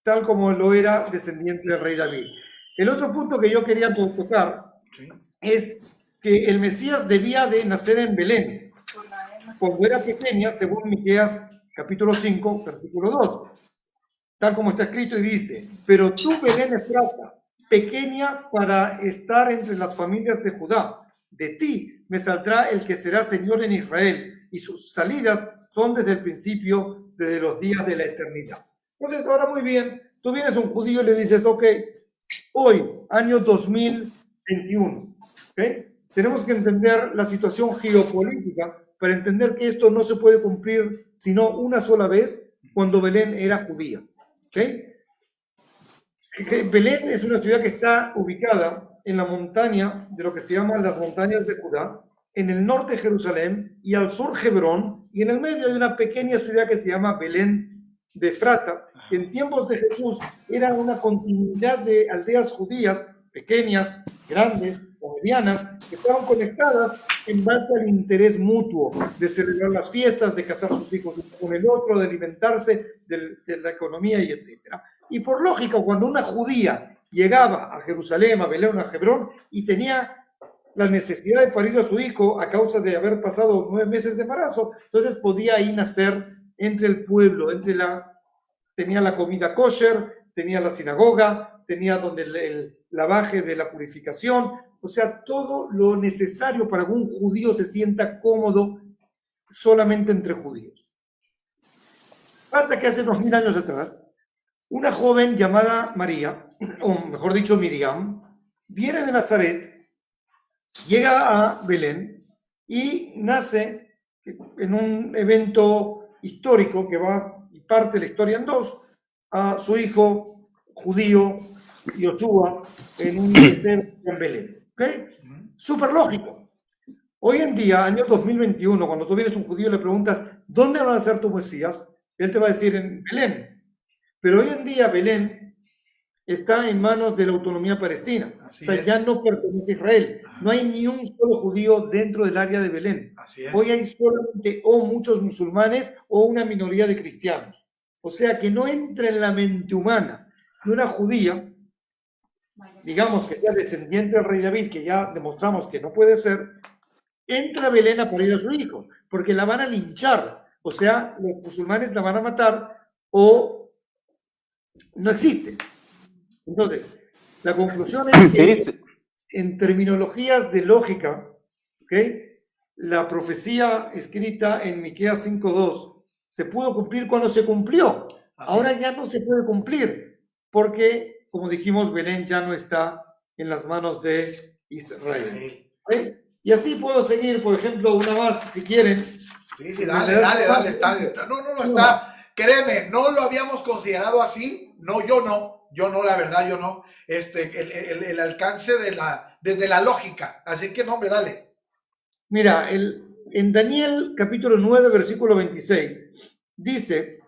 tal como lo era descendiente del rey David. El otro punto que yo quería tocar es que el Mesías debía de nacer en Belén, cuando era pequeña, según Miqueas capítulo 5, versículo 2, tal como está escrito y dice, pero tú, Belén Efrata, pequeña para estar entre las familias de Judá, de ti me saldrá el que será Señor en Israel, y sus salidas son desde el principio, desde los días de la eternidad. Entonces, ahora muy bien, tú vienes a un judío y le dices, ok, hoy, año 2021, ¿ok? Tenemos que entender la situación geopolítica para entender que esto no se puede cumplir sino una sola vez cuando Belén era judía. ¿Okay? Belén es una ciudad que está ubicada en la montaña de lo que se llaman las montañas de Judá, en el norte de Jerusalén y al sur Hebrón, y en el medio hay una pequeña ciudad que se llama Belén de Efrata, que en tiempos de Jesús era una continuidad de aldeas judías pequeñas, grandes o medianas, que estaban conectadas en base al interés mutuo de celebrar las fiestas, de casar sus hijos uno con el otro, de alimentarse de la economía y etcétera. Y por lógica, cuando una judía llegaba a Jerusalén, a Belén, a Hebrón, y tenía la necesidad de parir a su hijo a causa de haber pasado 9 meses de embarazo, entonces podía ahí nacer entre el pueblo, tenía la comida kosher, tenía la sinagoga, tenía donde el lavaje de la purificación, o sea, todo lo necesario para que un judío se sienta cómodo solamente entre judíos. Hasta que hace 2000 años atrás, una joven llamada María, o mejor dicho Miriam, viene de Nazaret, llega a Belén y nace en un evento histórico que va y parte la historia en dos, a su hijo judío Yoshua en un en Belén. ¿Okay? Súper lógico. Hoy en día, año 2021, cuando tú vienes a un judío y le preguntas ¿dónde van a ser tu Mesías? Él te va a decir en Belén. Pero hoy en día Belén está en manos de la autonomía palestina. Así o sea, es. ya no pertenece a Israel. No hay ni un solo judío dentro del área de Belén. Así es. Hoy hay solamente o muchos musulmanes o una minoría de cristianos. O sea, que no entra en la mente humana que una judía, digamos que sea descendiente del rey David, que ya demostramos que no puede ser, entra a Belén a parir a su hijo, porque la van a linchar. O sea, los musulmanes la van a matar o no existe. Entonces, la conclusión es que en terminologías de lógica, ¿okay? La profecía escrita en Miqueas 5:2 se pudo cumplir cuando se cumplió. Ahora ya no se puede cumplir, porque, como dijimos, Belén ya no está en las manos de Israel. ¿Okay? Y así puedo seguir, por ejemplo, una más, si quieren. Sí, dale, está. No, está. Créeme, no lo habíamos considerado así. No, yo no, la verdad, yo no. El alcance desde la lógica. Así que no, hombre, dale. Mira, en Daniel capítulo 9, versículo 26, dice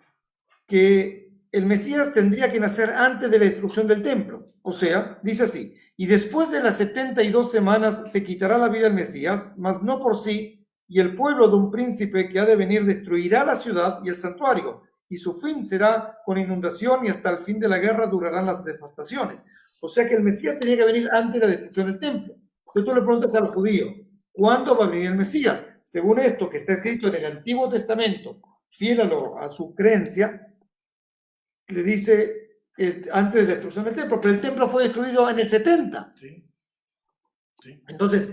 que el Mesías tendría que nacer antes de la destrucción del templo. O sea, dice así, y después de las 72 semanas se quitará la vida el Mesías, mas no por sí, y el pueblo de un príncipe que ha de venir destruirá la ciudad y el santuario, y su fin será con inundación, y hasta el fin de la guerra durarán las devastaciones. O sea que el Mesías tenía que venir antes de la destrucción del templo. Entonces tú le preguntas al judío, ¿cuándo va a venir el Mesías? Según esto que está escrito en el Antiguo Testamento, fiel a su creencia, le dice antes de la destrucción del templo, pero el templo fue destruido en el 70. Sí. Sí. Entonces,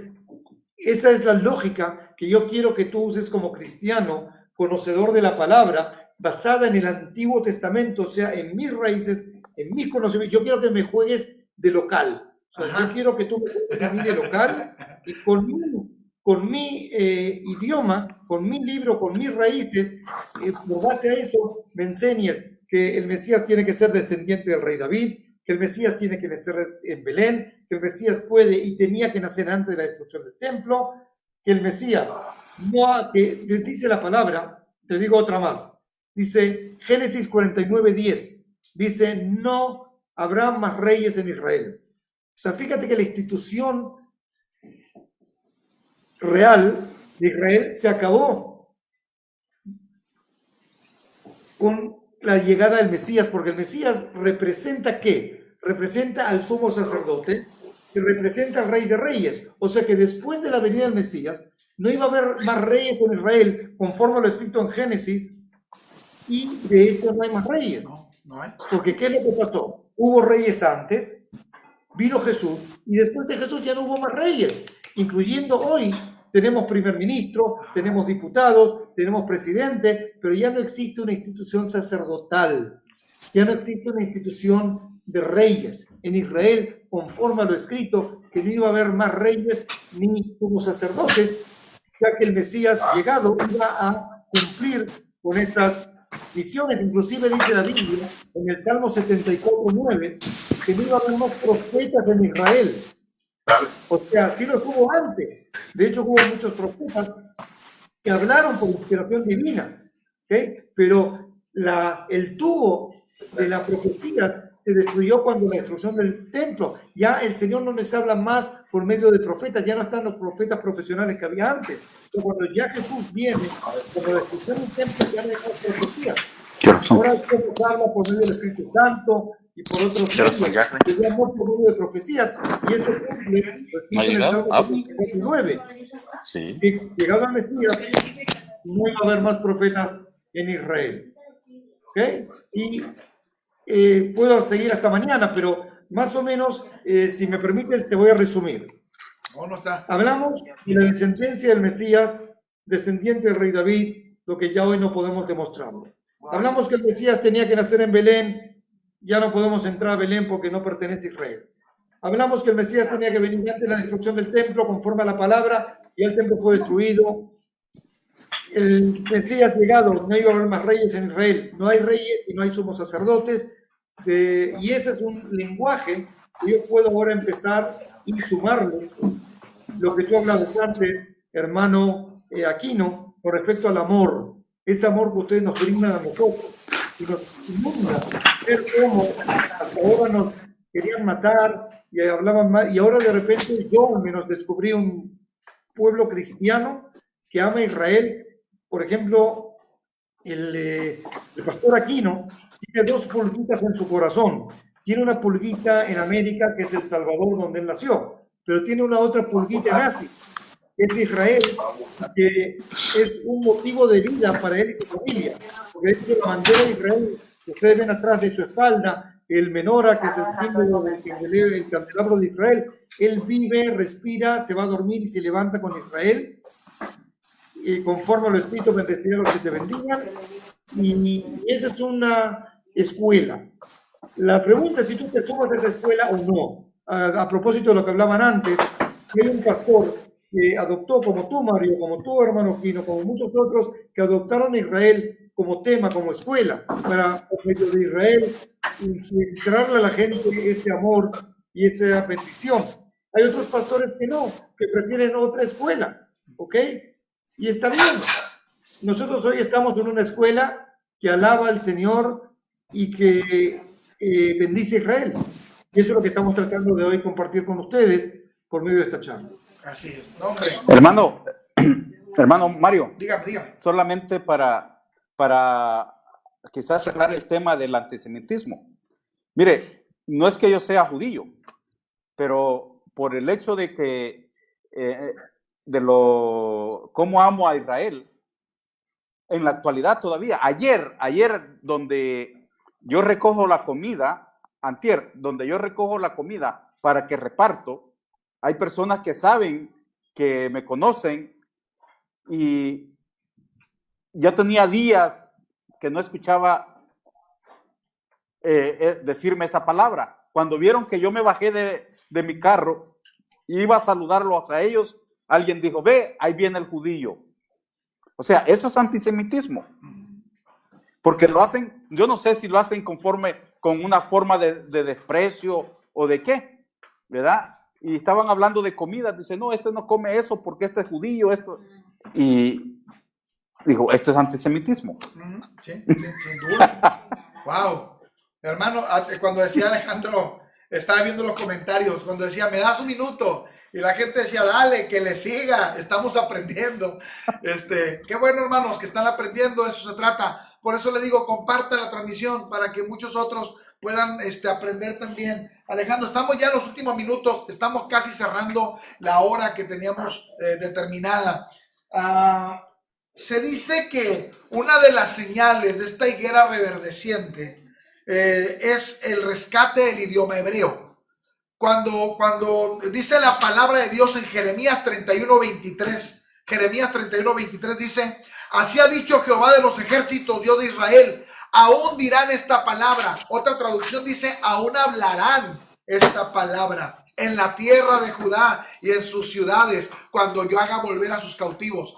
esa es la lógica que yo quiero que tú uses como cristiano, conocedor de la palabra, basada en el Antiguo Testamento, o sea, en mis raíces, en mis conocimientos. Yo quiero que me juegues de local. O sea, yo quiero que tú me juegues a mí de local y con mi idioma, con mi libro, con mis raíces, por base a eso me enseñes que el Mesías tiene que ser descendiente del rey David, que el Mesías tiene que nacer en Belén, que el Mesías puede y tenía que nacer antes de la destrucción del templo, que el Mesías, que les dice la palabra, te digo otra más, dice Génesis 49:10, dice, no habrá más reyes en Israel. O sea, fíjate que la institución real de Israel se acabó con la llegada del Mesías, porque el Mesías representa ¿qué? Representa al sumo sacerdote, que representa al rey de reyes. O sea que después de la venida del Mesías, no iba a haber más reyes en Israel, conforme a lo escrito en Génesis, y de hecho no hay más reyes. No hay. Porque ¿qué es lo que pasó? Hubo reyes antes, vino Jesús, y después de Jesús ya no hubo más reyes, incluyendo hoy. Tenemos primer ministro, tenemos diputados, tenemos presidente, pero ya no existe una institución sacerdotal, ya no existe una institución de reyes. En Israel, conforme a lo escrito, que no iba a haber más reyes ni como sacerdotes, ya que el Mesías llegado iba a cumplir con esas misiones. Inclusive dice la Biblia, en el Salmo 74:9, que no iba a haber más profetas en Israel. O sea, sí los hubo antes. De hecho, hubo muchos profetas que hablaron por inspiración divina, ¿okay? Pero el tubo de la profecía se destruyó cuando la destrucción del templo. Ya el Señor no les habla más por medio de profetas, ya no están los profetas profesionales que había antes. Pero cuando ya Jesús viene, como la destrucción del templo, ya no hay más profecía. Ahora el Señor nos habla por medio del Espíritu Santo y por otros medios, que ya por medio de profecías, y eso cumple en el Salmo 9. Sí. Que llegado al Mesías, no iba a haber más profetas en Israel. ¿Okay? Y puedo seguir hasta mañana, pero más o menos, si me permites, te voy a resumir. No está. Hablamos de la descendencia del Mesías, descendiente del rey David, lo que ya hoy no podemos demostrarlo. Hablamos que el Mesías tenía que nacer en Belén, ya no podemos entrar a Belén porque no pertenece a Israel. Hablamos que el Mesías tenía que venir antes de la destrucción del templo, conforme a la palabra, y el templo fue destruido. El Mesías llegado, no iba a haber más reyes en Israel, no hay reyes y no hay sumos sacerdotes, y ese es un lenguaje que yo puedo ahora empezar y sumarle lo que tú hablabas antes, hermano Aquino, con respecto al amor, ese amor que ustedes nos brindan a nosotros, y nos inunda, ver cómo hasta ahora nos querían matar y hablaban mal, y ahora de repente yo al menos descubrí un pueblo cristiano que ama a Israel. Por ejemplo, el pastor Aquino tiene 2 pulguitas en su corazón. Tiene una pulguita en América, que es El Salvador, donde él nació, pero tiene una otra pulguita en Asia, que es Israel, que es un motivo de vida para él y su familia. Porque es la bandera de Israel, que ustedes ven atrás de su espalda, el menora, que es el símbolo del candelabro de Israel. Él vive, respira, se va a dormir y se levanta con Israel. Y conforme a lo escrito, bendeciré a los que te bendigan. Y esa es una escuela. La pregunta es si tú te sumas a esa escuela o no. A propósito de lo que hablaban antes, hay un pastor que adoptó, como tú, Mario, como tú, hermano Quino, como muchos otros, que adoptaron a Israel como tema, como escuela, para, por medio de Israel, infiltrarle a la gente ese amor y esa bendición. Hay otros pastores que no, que prefieren otra escuela, ¿ok? Y está bien. Nosotros hoy estamos en una escuela que alaba al Señor y que bendice a Israel. Y eso es lo que estamos tratando de hoy compartir con ustedes por medio de esta charla. Así es. No, hombre. Hermano Mario, Dígame. solamente para quizás cerrar el tema del antisemitismo. Mire, no es que yo sea judío, pero por el hecho de que cómo amo a Israel, en la actualidad todavía, ayer donde yo recojo la comida, antier, donde yo recojo la comida para que reparto, hay personas que saben, que me conocen, y ya tenía días que no escuchaba decirme esa palabra. Cuando vieron que yo me bajé de mi carro y iba a saludarlos a ellos, alguien dijo, ve, ahí viene el judío. O sea, eso es antisemitismo. Porque lo hacen, yo no sé si lo hacen conforme con una forma de desprecio o de qué, ¿verdad? Y estaban hablando de comida, dice, no, este no come eso porque este es judío, esto. Y dijo, esto es antisemitismo. Sí, sin duda. Wow. Hermano, cuando decía Alejandro, estaba viendo los comentarios, cuando decía, me das un minuto, y la gente decía, dale, que le siga, estamos aprendiendo. Qué bueno, hermanos, que están aprendiendo, eso se trata. Por eso le digo, comparta la transmisión para que muchos otros puedan aprender también. Alejandro, estamos ya en los últimos minutos, estamos casi cerrando la hora que teníamos determinada. Se dice que una de las señales de esta higuera reverdeciente es el rescate del idioma hebreo. Cuando dice la palabra de Dios en Jeremías 31:23 dice, así ha dicho Jehová de los ejércitos, Dios de Israel, aún dirán esta palabra. Otra traducción dice, aún hablarán esta palabra en la tierra de Judá y en sus ciudades, cuando yo haga volver a sus cautivos.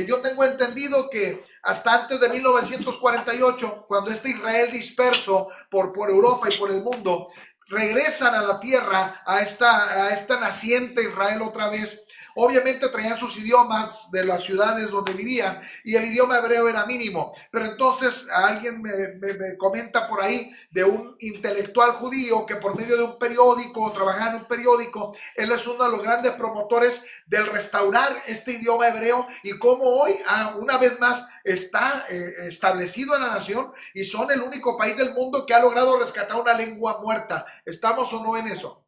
Yo tengo entendido que hasta antes de 1948, cuando Israel disperso por Europa y por el mundo, regresan a la tierra, a esta naciente Israel otra vez. Obviamente traían sus idiomas de las ciudades donde vivían y el idioma hebreo era mínimo. Pero entonces alguien me comenta por ahí de un intelectual judío que por medio de un periódico, trabajaba en un periódico, él es uno de los grandes promotores del restaurar este idioma hebreo y cómo hoy, una vez más, está establecido en la nación y son el único país del mundo que ha logrado rescatar una lengua muerta. ¿Estamos o no en eso?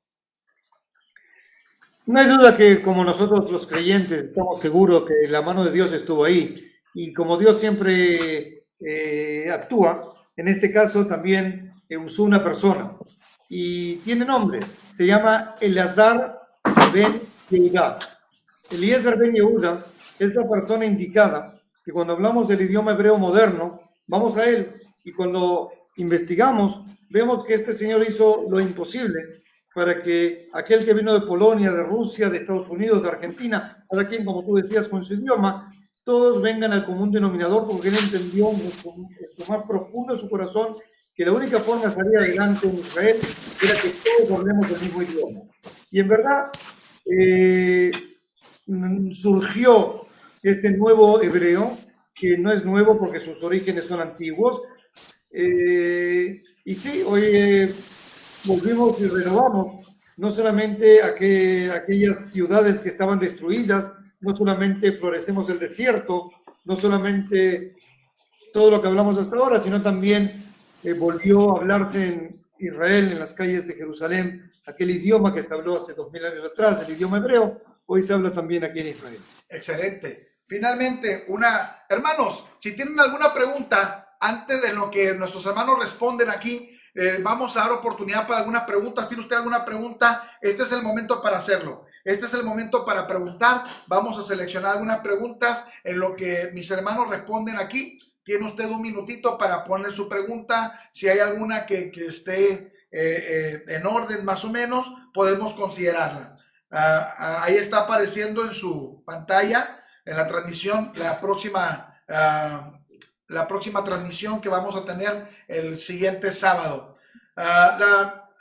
No hay duda que como nosotros los creyentes estamos seguros que la mano de Dios estuvo ahí y como Dios siempre actúa, en este caso también usó una persona y tiene nombre, se llama Eleazar ben Yehuda. Eliezer ben Yehuda es la persona indicada que cuando hablamos del idioma hebreo moderno, vamos a él y cuando investigamos, vemos que este señor hizo lo imposible para que aquel que vino de Polonia, de Rusia, de Estados Unidos, de Argentina, cada quien, como tú decías, con su idioma, todos vengan al común denominador porque él entendió en su más profundo de su corazón que la única forma de salir adelante en Israel era que todos hablemos el mismo idioma. Y en verdad surgió este nuevo hebreo, que no es nuevo porque sus orígenes son antiguos, y sí, hoy volvimos y renovamos no solamente aquellas ciudades que estaban destruidas, no solamente florecemos el desierto, no solamente todo lo que hablamos hasta ahora, sino también volvió a hablarse en Israel, en las calles de Jerusalén, aquel idioma que se habló hace 2000 años atrás, el idioma hebreo, hoy se habla también aquí en Israel. Excelente. Finalmente, hermanos, si tienen alguna pregunta, antes de lo que nuestros hermanos responden aquí, vamos a dar oportunidad para algunas preguntas. ¿Tiene usted alguna pregunta? Este es el momento para hacerlo. Este es el momento para preguntar. Vamos a seleccionar algunas preguntas en lo que mis hermanos responden aquí. Tiene usted un minutito para poner su pregunta. Si hay alguna que esté en orden más o menos, podemos considerarla. Ahí está apareciendo en su pantalla, en la transmisión, la próxima transmisión que vamos a tener el siguiente sábado.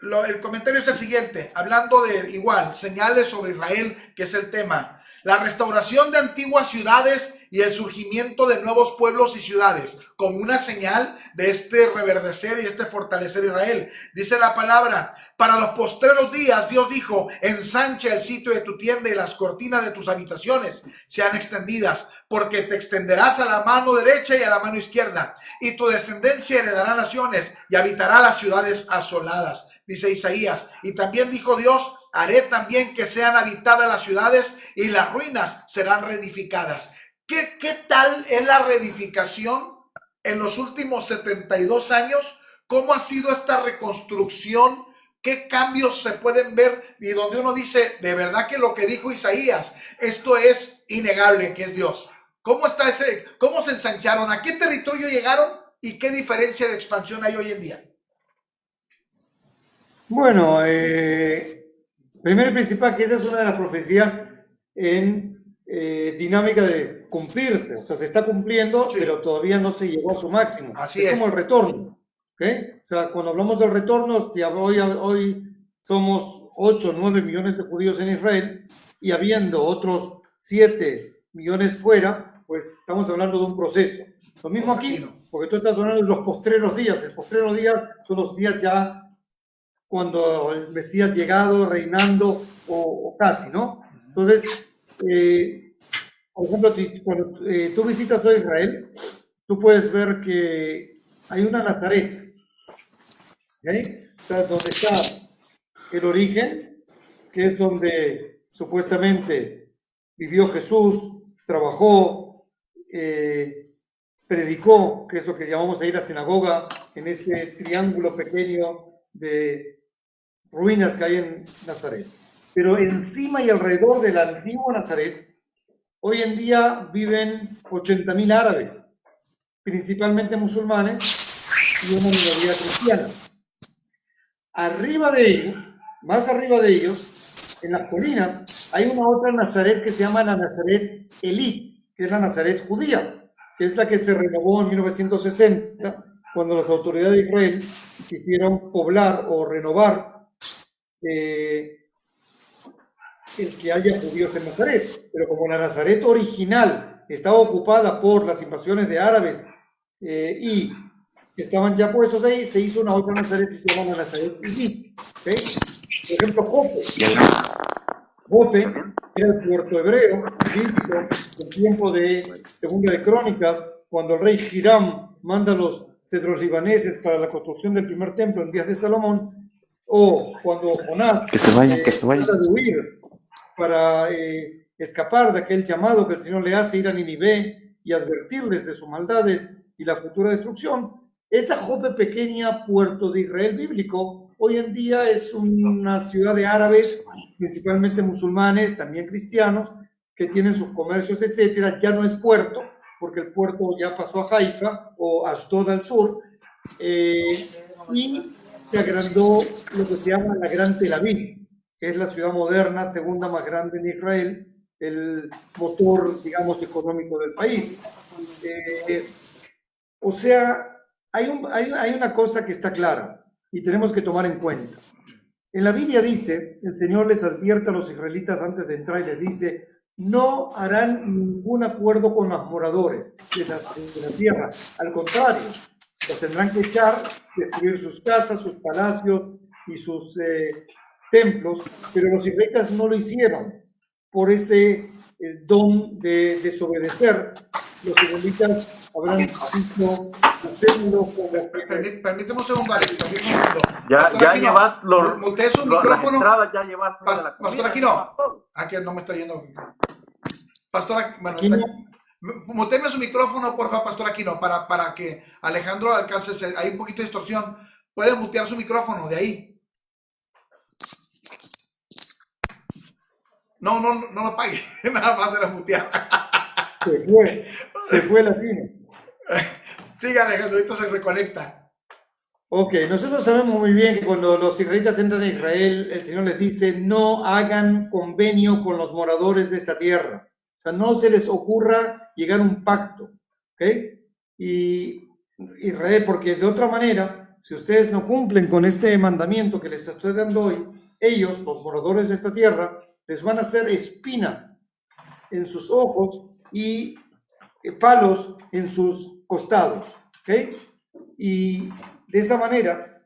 el comentario es el siguiente, hablando de igual, señales sobre Israel, que es el tema. La restauración de antiguas ciudades y el surgimiento de nuevos pueblos y ciudades, como una señal de este reverdecer y este fortalecer Israel. Dice la palabra, para los postreros días, Dios dijo, ensancha el sitio de tu tienda y las cortinas de tus habitaciones sean extendidas, porque te extenderás a la mano derecha y a la mano izquierda, y tu descendencia heredará naciones y habitará las ciudades asoladas. Dice Isaías, y también dijo Dios, haré también que sean habitadas las ciudades y las ruinas serán reedificadas. ¿Qué tal es la reedificación en los últimos 72 años? ¿Cómo ha sido esta reconstrucción? ¿Qué cambios se pueden ver? Y donde uno dice, de verdad que lo que dijo Isaías, esto es innegable que es Dios. ¿Cómo está cómo se ensancharon? ¿A qué territorio llegaron? ¿Y qué diferencia de expansión hay hoy en día? Bueno, primero y principal que esa es una de las profecías en dinámica de cumplirse, o sea, se está cumpliendo, Sí. pero todavía no se llegó a su máximo. Así es como el retorno, ¿ok? O sea, cuando hablamos del retorno, si hoy somos 8 o 9 millones de judíos en Israel y habiendo otros 7 millones fuera, pues estamos hablando de un proceso. Lo mismo aquí, porque tú estás hablando de los postreros días. El postrero día son los días ya cuando el Mesías llegado, reinando o casi, ¿no? Entonces, por ejemplo, cuando tú visitas todo Israel, tú puedes ver que hay una Nazaret, ¿okay? O sea, donde está el origen, que es donde supuestamente vivió Jesús, trabajó, predicó, que es lo que llamamos ahí la sinagoga, en este triángulo pequeño de ruinas que hay en Nazaret. Pero encima y alrededor del antiguo Nazaret, hoy en día viven 80.000 árabes, principalmente musulmanes y una minoría cristiana. Arriba de ellos, más arriba de ellos, en las colinas, hay una otra Nazaret que se llama la Nazaret Elite, que es la Nazaret judía, que es la que se renovó en 1960, cuando las autoridades de Israel quisieron poblar o renovar el que haya judíos en Nazaret, pero como la Nazaret original estaba ocupada por las invasiones de árabes y estaban ya puestos ahí, se hizo una otra Nazaret que se llama la Nazaret Elite, ¿okay? Por ejemplo, Jope era el puerto hebreo bíblico en tiempo de Segunda de Crónicas, cuando el rey Hiram manda a los cedros libaneses para la construcción del primer templo en días de Salomón, o cuando Jonás trata de huir para escapar de aquel llamado que el Señor le hace ir a Nínive y advertirles de sus maldades y la futura destrucción. Esa Jope pequeña, puerto de Israel bíblico, hoy en día es una ciudad de árabes, principalmente musulmanes, también cristianos, que tienen sus comercios, etcétera. Ya no es puerto, porque el puerto ya pasó a Haifa o Ashdod al sur, y se agrandó lo que se llama la Gran Tel Aviv, que es la ciudad moderna, segunda más grande en Israel, el motor, digamos, económico del país. O sea, hay una cosa que está clara y tenemos que tomar en cuenta. En la Biblia dice, el Señor les advierte a los israelitas antes de entrar y les dice, no harán ningún acuerdo con los moradores de la tierra. Al contrario, los tendrán que echar, destruir sus casas, sus palacios y sus templos, pero los israelitas no lo hicieron por ese don de desobedecer. Los israelitas habrán dicho, permíteme un segundo, Alex, permíteme un segundo. Ya llevas mutee su micrófono. Las entradas ya llevaste de la comida. Pastor Aquino. Aquí no me está yendo. Pastor, bueno, muteme su micrófono, por favor, Pastor Aquino, para que Alejandro alcance. Hay un poquito de distorsión. Puede mutear su micrófono de ahí. No lo apague. Nada más de la mutear. Se fue Latino. Siga, Alejandro, ahorita se reconecta. Ok, nosotros sabemos muy bien que cuando los israelitas entran a Israel, el Señor les dice, no hagan convenio con los moradores de esta tierra. O sea, no se les ocurra llegar a un pacto. ¿Ok? Y Israel, porque de otra manera, si ustedes no cumplen con este mandamiento que les estoy dando hoy, ellos, los moradores de esta tierra, les van a hacer espinas en sus ojos y palos en sus costados, ¿ok? Y de esa manera,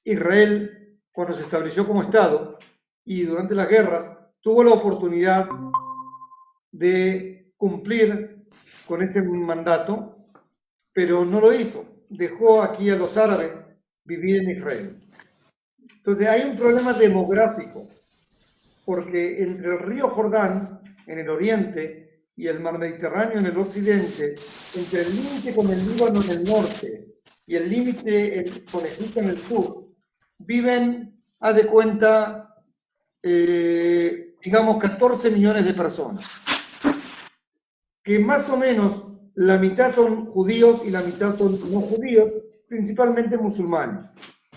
Israel, cuando se estableció como Estado y durante las guerras, tuvo la oportunidad de cumplir con ese mandato, pero no lo hizo. Dejó aquí a los árabes vivir en Israel. Entonces hay un problema demográfico, porque entre el río Jordán en el oriente y el mar Mediterráneo en el occidente, entre el límite con el Líbano en el norte y el límite con Egipto en el sur, viven, haz de cuenta, digamos 14 millones de personas, que más o menos la mitad son judíos y la mitad son no judíos, principalmente musulmanes.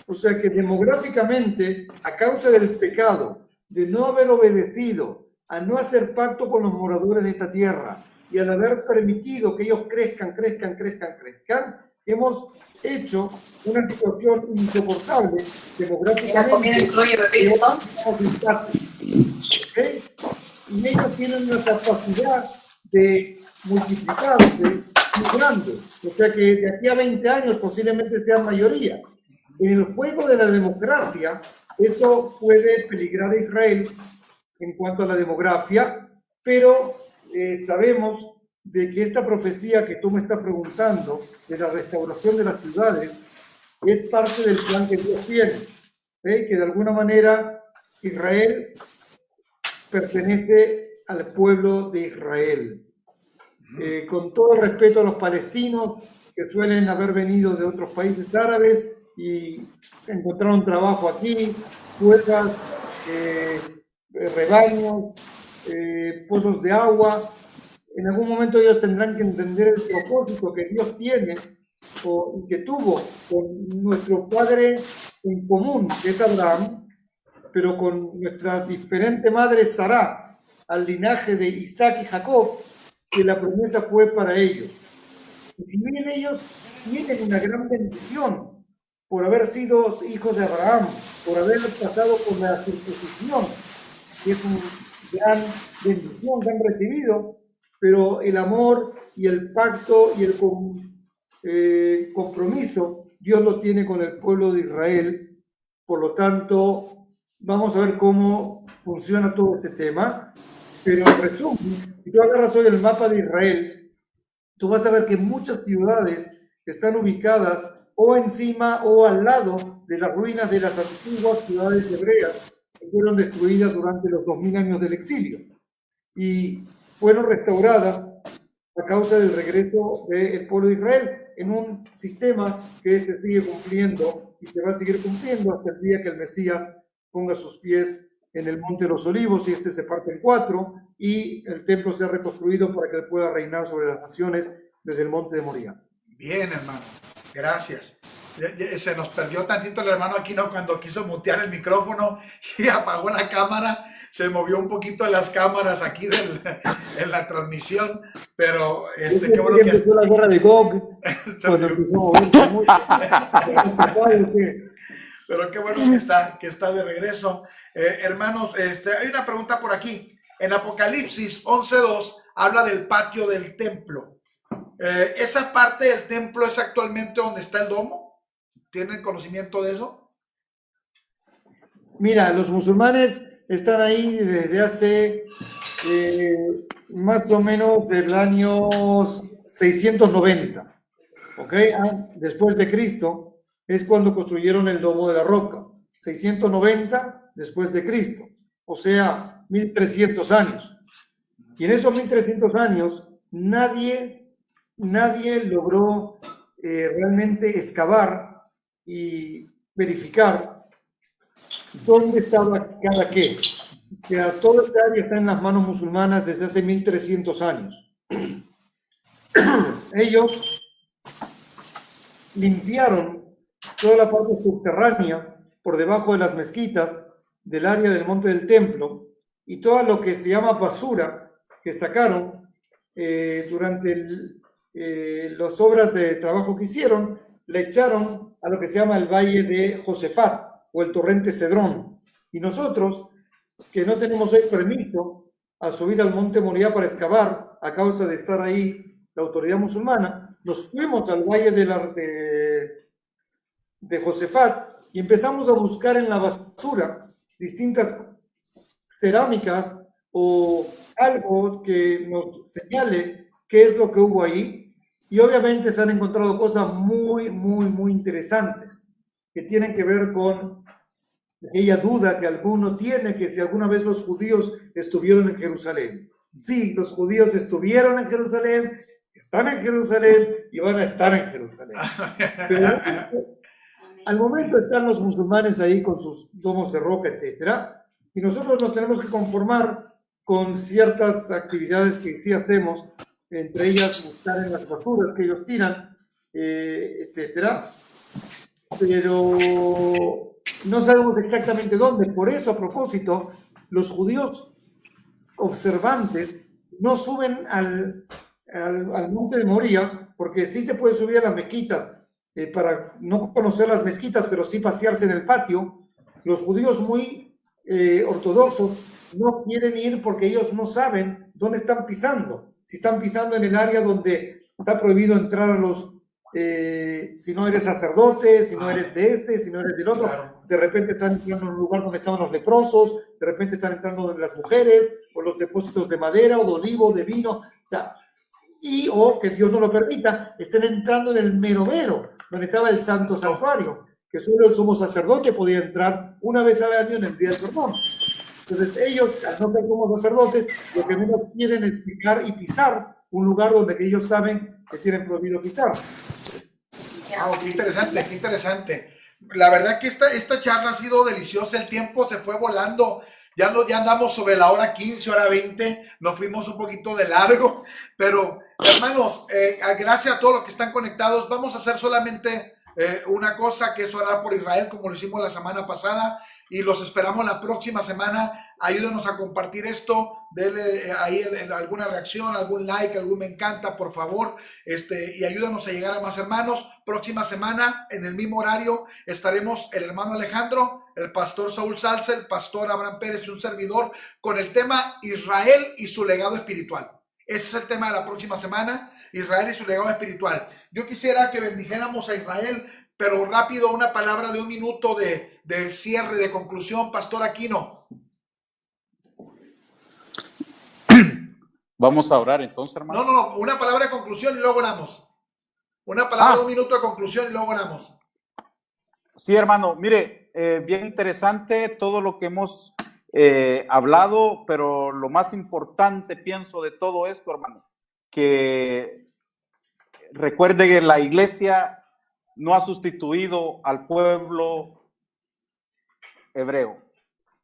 O sea que demográficamente, a causa del pecado, de no haber obedecido, a no hacer pacto con los moradores de esta tierra y al haber permitido que ellos crezcan, hemos hecho una situación insoportable demográficamente. ¿Okay? Y ellos tienen una capacidad de multiplicarse muy grande. O sea que de aquí a 20 años posiblemente sean mayoría. En el juego de la democracia, eso puede peligrar a Israel en cuanto a la demografía, pero sabemos de que esta profecía que tú me estás preguntando, de la restauración de las ciudades, es parte del plan que Dios tiene, que de alguna manera Israel pertenece al pueblo de Israel. Con todo el respeto a los palestinos que suelen haber venido de otros países árabes y encontraron trabajo aquí, huertas, rebaños, pozos de agua. En algún momento ellos tendrán que entender el propósito que Dios tiene y que tuvo con nuestro padre en común, que es Abraham, pero con nuestra diferente madre Sará, al linaje de Isaac y Jacob, que la promesa fue para ellos. Y si bien ellos tienen una gran bendición por haber sido hijos de Abraham, por haber pasado por la circuncisión, que es una gran bendición que han recibido, pero el amor y el pacto y el compromiso Dios lo tiene con el pueblo de Israel. Por lo tanto, vamos a ver cómo funciona todo este tema. Pero en resumen, si tú agarras hoy el mapa de Israel, tú vas a ver que muchas ciudades están ubicadas o encima o al lado de las ruinas de las antiguas ciudades hebreas que fueron destruidas durante los 2000 años del exilio y fueron restauradas a causa del regreso del pueblo de Israel en un sistema que se sigue cumpliendo y se va a seguir cumpliendo hasta el día que el Mesías ponga sus pies en el Monte de los Olivos y este se parte en 4 y el templo sea reconstruido para que él pueda reinar sobre las naciones desde el Monte de Moría. Bien, hermano, gracias. Se nos perdió tantito el hermano Aquino cuando quiso mutear el micrófono y apagó la cámara. Se movió un poquito las cámaras aquí en la transmisión, pero qué bueno que empezó la guerra de Gog. Pero qué bueno que está de regreso. Hermanos, hay una pregunta por aquí. En Apocalipsis 11:2 habla del patio del templo. ¿Esa parte del templo es actualmente donde está el domo? ¿Tienen conocimiento de eso? Mira, los musulmanes están ahí desde hace más o menos del año 690, ¿ok? Después de Cristo es cuando construyeron el Domo de la Roca, 690 después de Cristo, o sea, 1300 años. Y en esos 1300 años nadie logró realmente excavar y verificar dónde estaba cada qué. O sea, toda esta área está en las manos musulmanas desde hace 1300 años. Ellos limpiaron toda la parte subterránea por debajo de las mezquitas del área del monte del templo y todo lo que se llama basura que sacaron durante las obras de trabajo que hicieron, le echaron a lo que se llama el Valle de Josafat o el torrente Cedrón. Y nosotros, que no tenemos hoy permiso a subir al monte Moriah para excavar a causa de estar ahí la autoridad musulmana, nos fuimos al Valle de Josafat y empezamos a buscar en la basura distintas cerámicas o algo que nos señale qué es lo que hubo ahí. Y obviamente se han encontrado cosas muy, muy, muy interesantes que tienen que ver con aquella duda que alguno tiene, que si alguna vez los judíos estuvieron en Jerusalén. Sí, los judíos estuvieron en Jerusalén, están en Jerusalén y van a estar en Jerusalén. Pero al momento están los musulmanes ahí con sus domos de roca, etcétera, y nosotros nos tenemos que conformar con ciertas actividades que sí hacemos, entre ellas buscar en las basuras que ellos tiran, etcétera, pero no sabemos exactamente dónde. Por eso, a propósito, los judíos observantes no suben al monte de Moría, porque sí se puede subir a las mezquitas, para no conocer las mezquitas, pero sí pasearse en el patio. Los judíos muy ortodoxos no quieren ir porque ellos no saben dónde están pisando. Si están pisando en el área donde está prohibido entrar a los, si no eres sacerdote, si no eres de este, si no eres del otro, Claro. de repente están entrando en un lugar donde estaban los leprosos, de repente están entrando donde las mujeres, o los depósitos de madera, o de olivo, de vino, o sea, y o que Dios no lo permita, estén entrando en el mero, donde estaba el santo santuario, que solo el sumo sacerdote podía entrar una vez al año en el día del perdón. Entonces ellos, al no ser como sacerdotes, lo que menos quieren es picar y pisar un lugar donde ellos saben que tienen prohibido pisar. Wow, qué interesante, qué interesante. La verdad que esta charla ha sido deliciosa, el tiempo se fue volando, ya andamos sobre la hora 15, hora 20, nos fuimos un poquito de largo, pero hermanos, gracias a todos los que están conectados, vamos a hacer solamente una cosa, que es orar por Israel, como lo hicimos la semana pasada, y los esperamos la próxima semana. Ayúdenos a compartir esto, denle ahí alguna reacción, algún like, algún me encanta, por favor, y ayúdenos a llegar a más hermanos. Próxima semana, en el mismo horario, estaremos el hermano Alejandro, el pastor Saúl Salce, el pastor Abraham Pérez y un servidor, con el tema Israel y su legado espiritual. Ese es el tema de la próxima semana, Israel y su legado espiritual. Yo quisiera que bendijéramos a Israel, pero rápido, una palabra de un minuto de cierre, de conclusión, pastor Aquino. Vamos a orar entonces, hermano. No, una palabra de conclusión y luego oramos. Una palabra de un minuto de conclusión y luego oramos. Sí, hermano, mire, bien interesante todo lo que hemos hablado, pero lo más importante, pienso, de todo esto, hermano, que recuerde que la iglesia no ha sustituido al pueblo hebreo,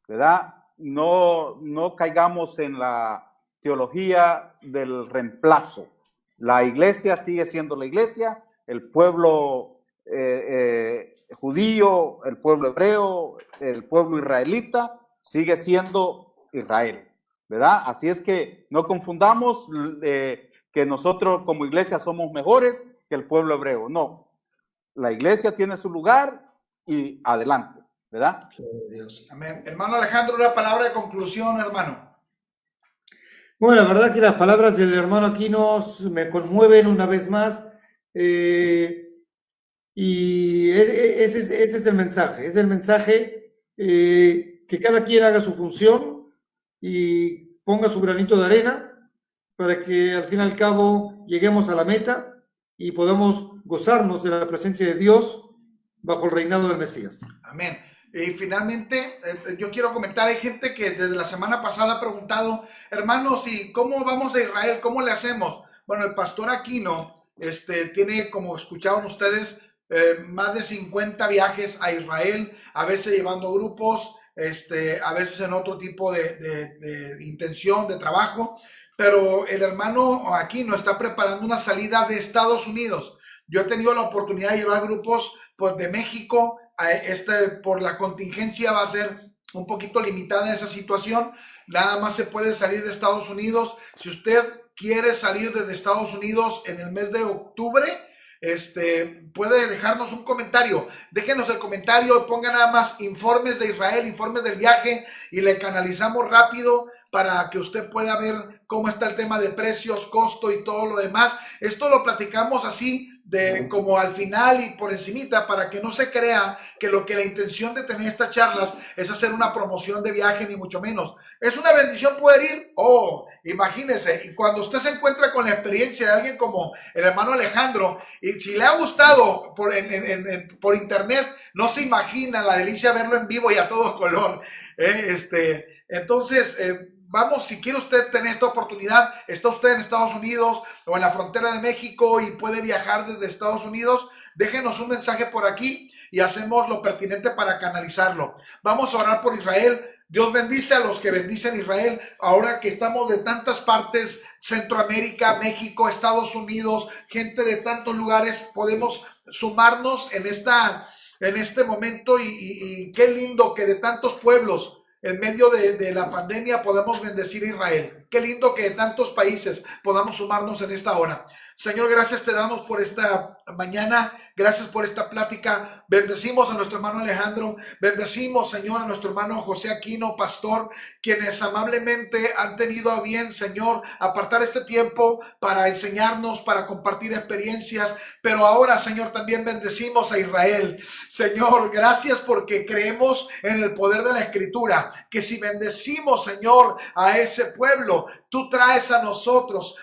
¿verdad? No caigamos en la teología del reemplazo. La iglesia sigue siendo la iglesia, el pueblo judío, el pueblo hebreo, el pueblo israelita sigue siendo Israel, ¿verdad? Así es que no confundamos que nosotros como iglesia somos mejores que el pueblo hebreo. No, la iglesia tiene su lugar y adelante, ¿verdad? Dios. Amén. Hermano Alejandro, una palabra de conclusión, hermano. Bueno, la verdad que las palabras del hermano Aquino me conmueven una vez más, y ese es el mensaje. Es el mensaje, que cada quien haga su función y ponga su granito de arena para que al fin y al cabo lleguemos a la meta y podamos gozarnos de la presencia de Dios bajo el reinado del Mesías. Amén. Y finalmente, yo quiero comentar, hay gente que desde la semana pasada ha preguntado, hermanos, ¿y cómo vamos a Israel? ¿Cómo le hacemos? Bueno, el pastor Aquino tiene, como escucharon ustedes, más de 50 viajes a Israel, a veces llevando grupos, a veces en otro tipo de intención, de trabajo, pero el hermano Aquino está preparando una salida de Estados Unidos. Yo he tenido la oportunidad de llevar grupos pues, de México. Por la contingencia va a ser un poquito limitada esa situación, nada más se puede salir de Estados Unidos. Si usted quiere salir desde Estados Unidos en el mes de octubre, puede dejarnos un comentario. Déjenos el comentario, pongan nada más informes de Israel, informes del viaje, y le canalizamos rápido para que usted pueda ver cómo está el tema de precios, costo y todo lo demás. Esto lo platicamos así, de como al final y por encimita, para que no se crea que la intención de tener estas charlas es hacer una promoción de viaje, ni mucho menos. Es una bendición poder ir. Oh, imagínese, y cuando usted se encuentra con la experiencia de alguien como el hermano Alejandro, y si le ha gustado por internet, no se imagina la delicia de verlo en vivo y a todo color. Entonces, vamos, si quiere usted tener esta oportunidad, está usted en Estados Unidos o en la frontera de México y puede viajar desde Estados Unidos, déjenos un mensaje por aquí y hacemos lo pertinente para canalizarlo. Vamos a orar por Israel. Dios bendice a los que bendicen Israel. Ahora que estamos de tantas partes, Centroamérica, México, Estados Unidos, gente de tantos lugares, podemos sumarnos en este momento y qué lindo que de tantos pueblos en medio de la pandemia podamos bendecir a Israel. Qué lindo que de tantos países podamos sumarnos en esta hora. Señor, gracias te damos por esta mañana. Gracias por esta plática. Bendecimos a nuestro hermano Alejandro. Bendecimos, Señor, a nuestro hermano José Aquino, pastor, quienes amablemente han tenido a bien, Señor, apartar este tiempo para enseñarnos, para compartir experiencias. Pero ahora, Señor, también bendecimos a Israel. Señor, gracias porque creemos en el poder de la Escritura, que si bendecimos, Señor, a ese pueblo, tú traes a nosotros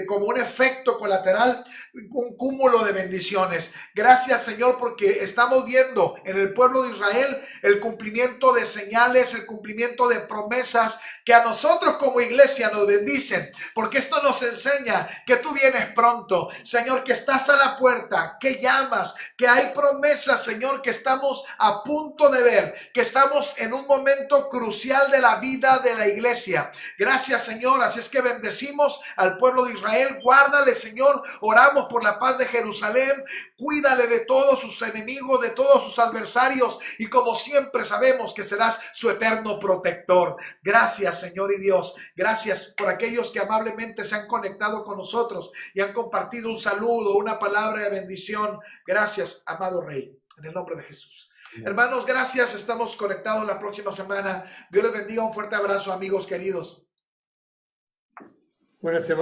como un efecto colateral, un cúmulo de bendiciones. Gracias, Señor, porque estamos viendo en el pueblo de Israel el cumplimiento de señales, el cumplimiento de promesas que a nosotros como iglesia nos bendicen, porque esto nos enseña que tú vienes pronto, Señor, que estás a la puerta, que llamas, que hay promesas, Señor, que estamos a punto de ver, que estamos en un momento crucial de la vida de la iglesia. Gracias, Señor. Así es que bendecimos al pueblo de Israel. Guárdale, Señor. Oramos por la paz de Jerusalén. Cuídale de todos sus enemigos, de todos sus adversarios. Y como siempre sabemos que serás su eterno protector. Gracias, Señor y Dios. Gracias por aquellos que amablemente se han conectado con nosotros y han compartido un saludo, una palabra de bendición. Gracias, amado Rey. En el nombre de Jesús. Hermanos, gracias. Estamos conectados la próxima semana. Dios les bendiga. Un fuerte abrazo, amigos queridos. Buena semana.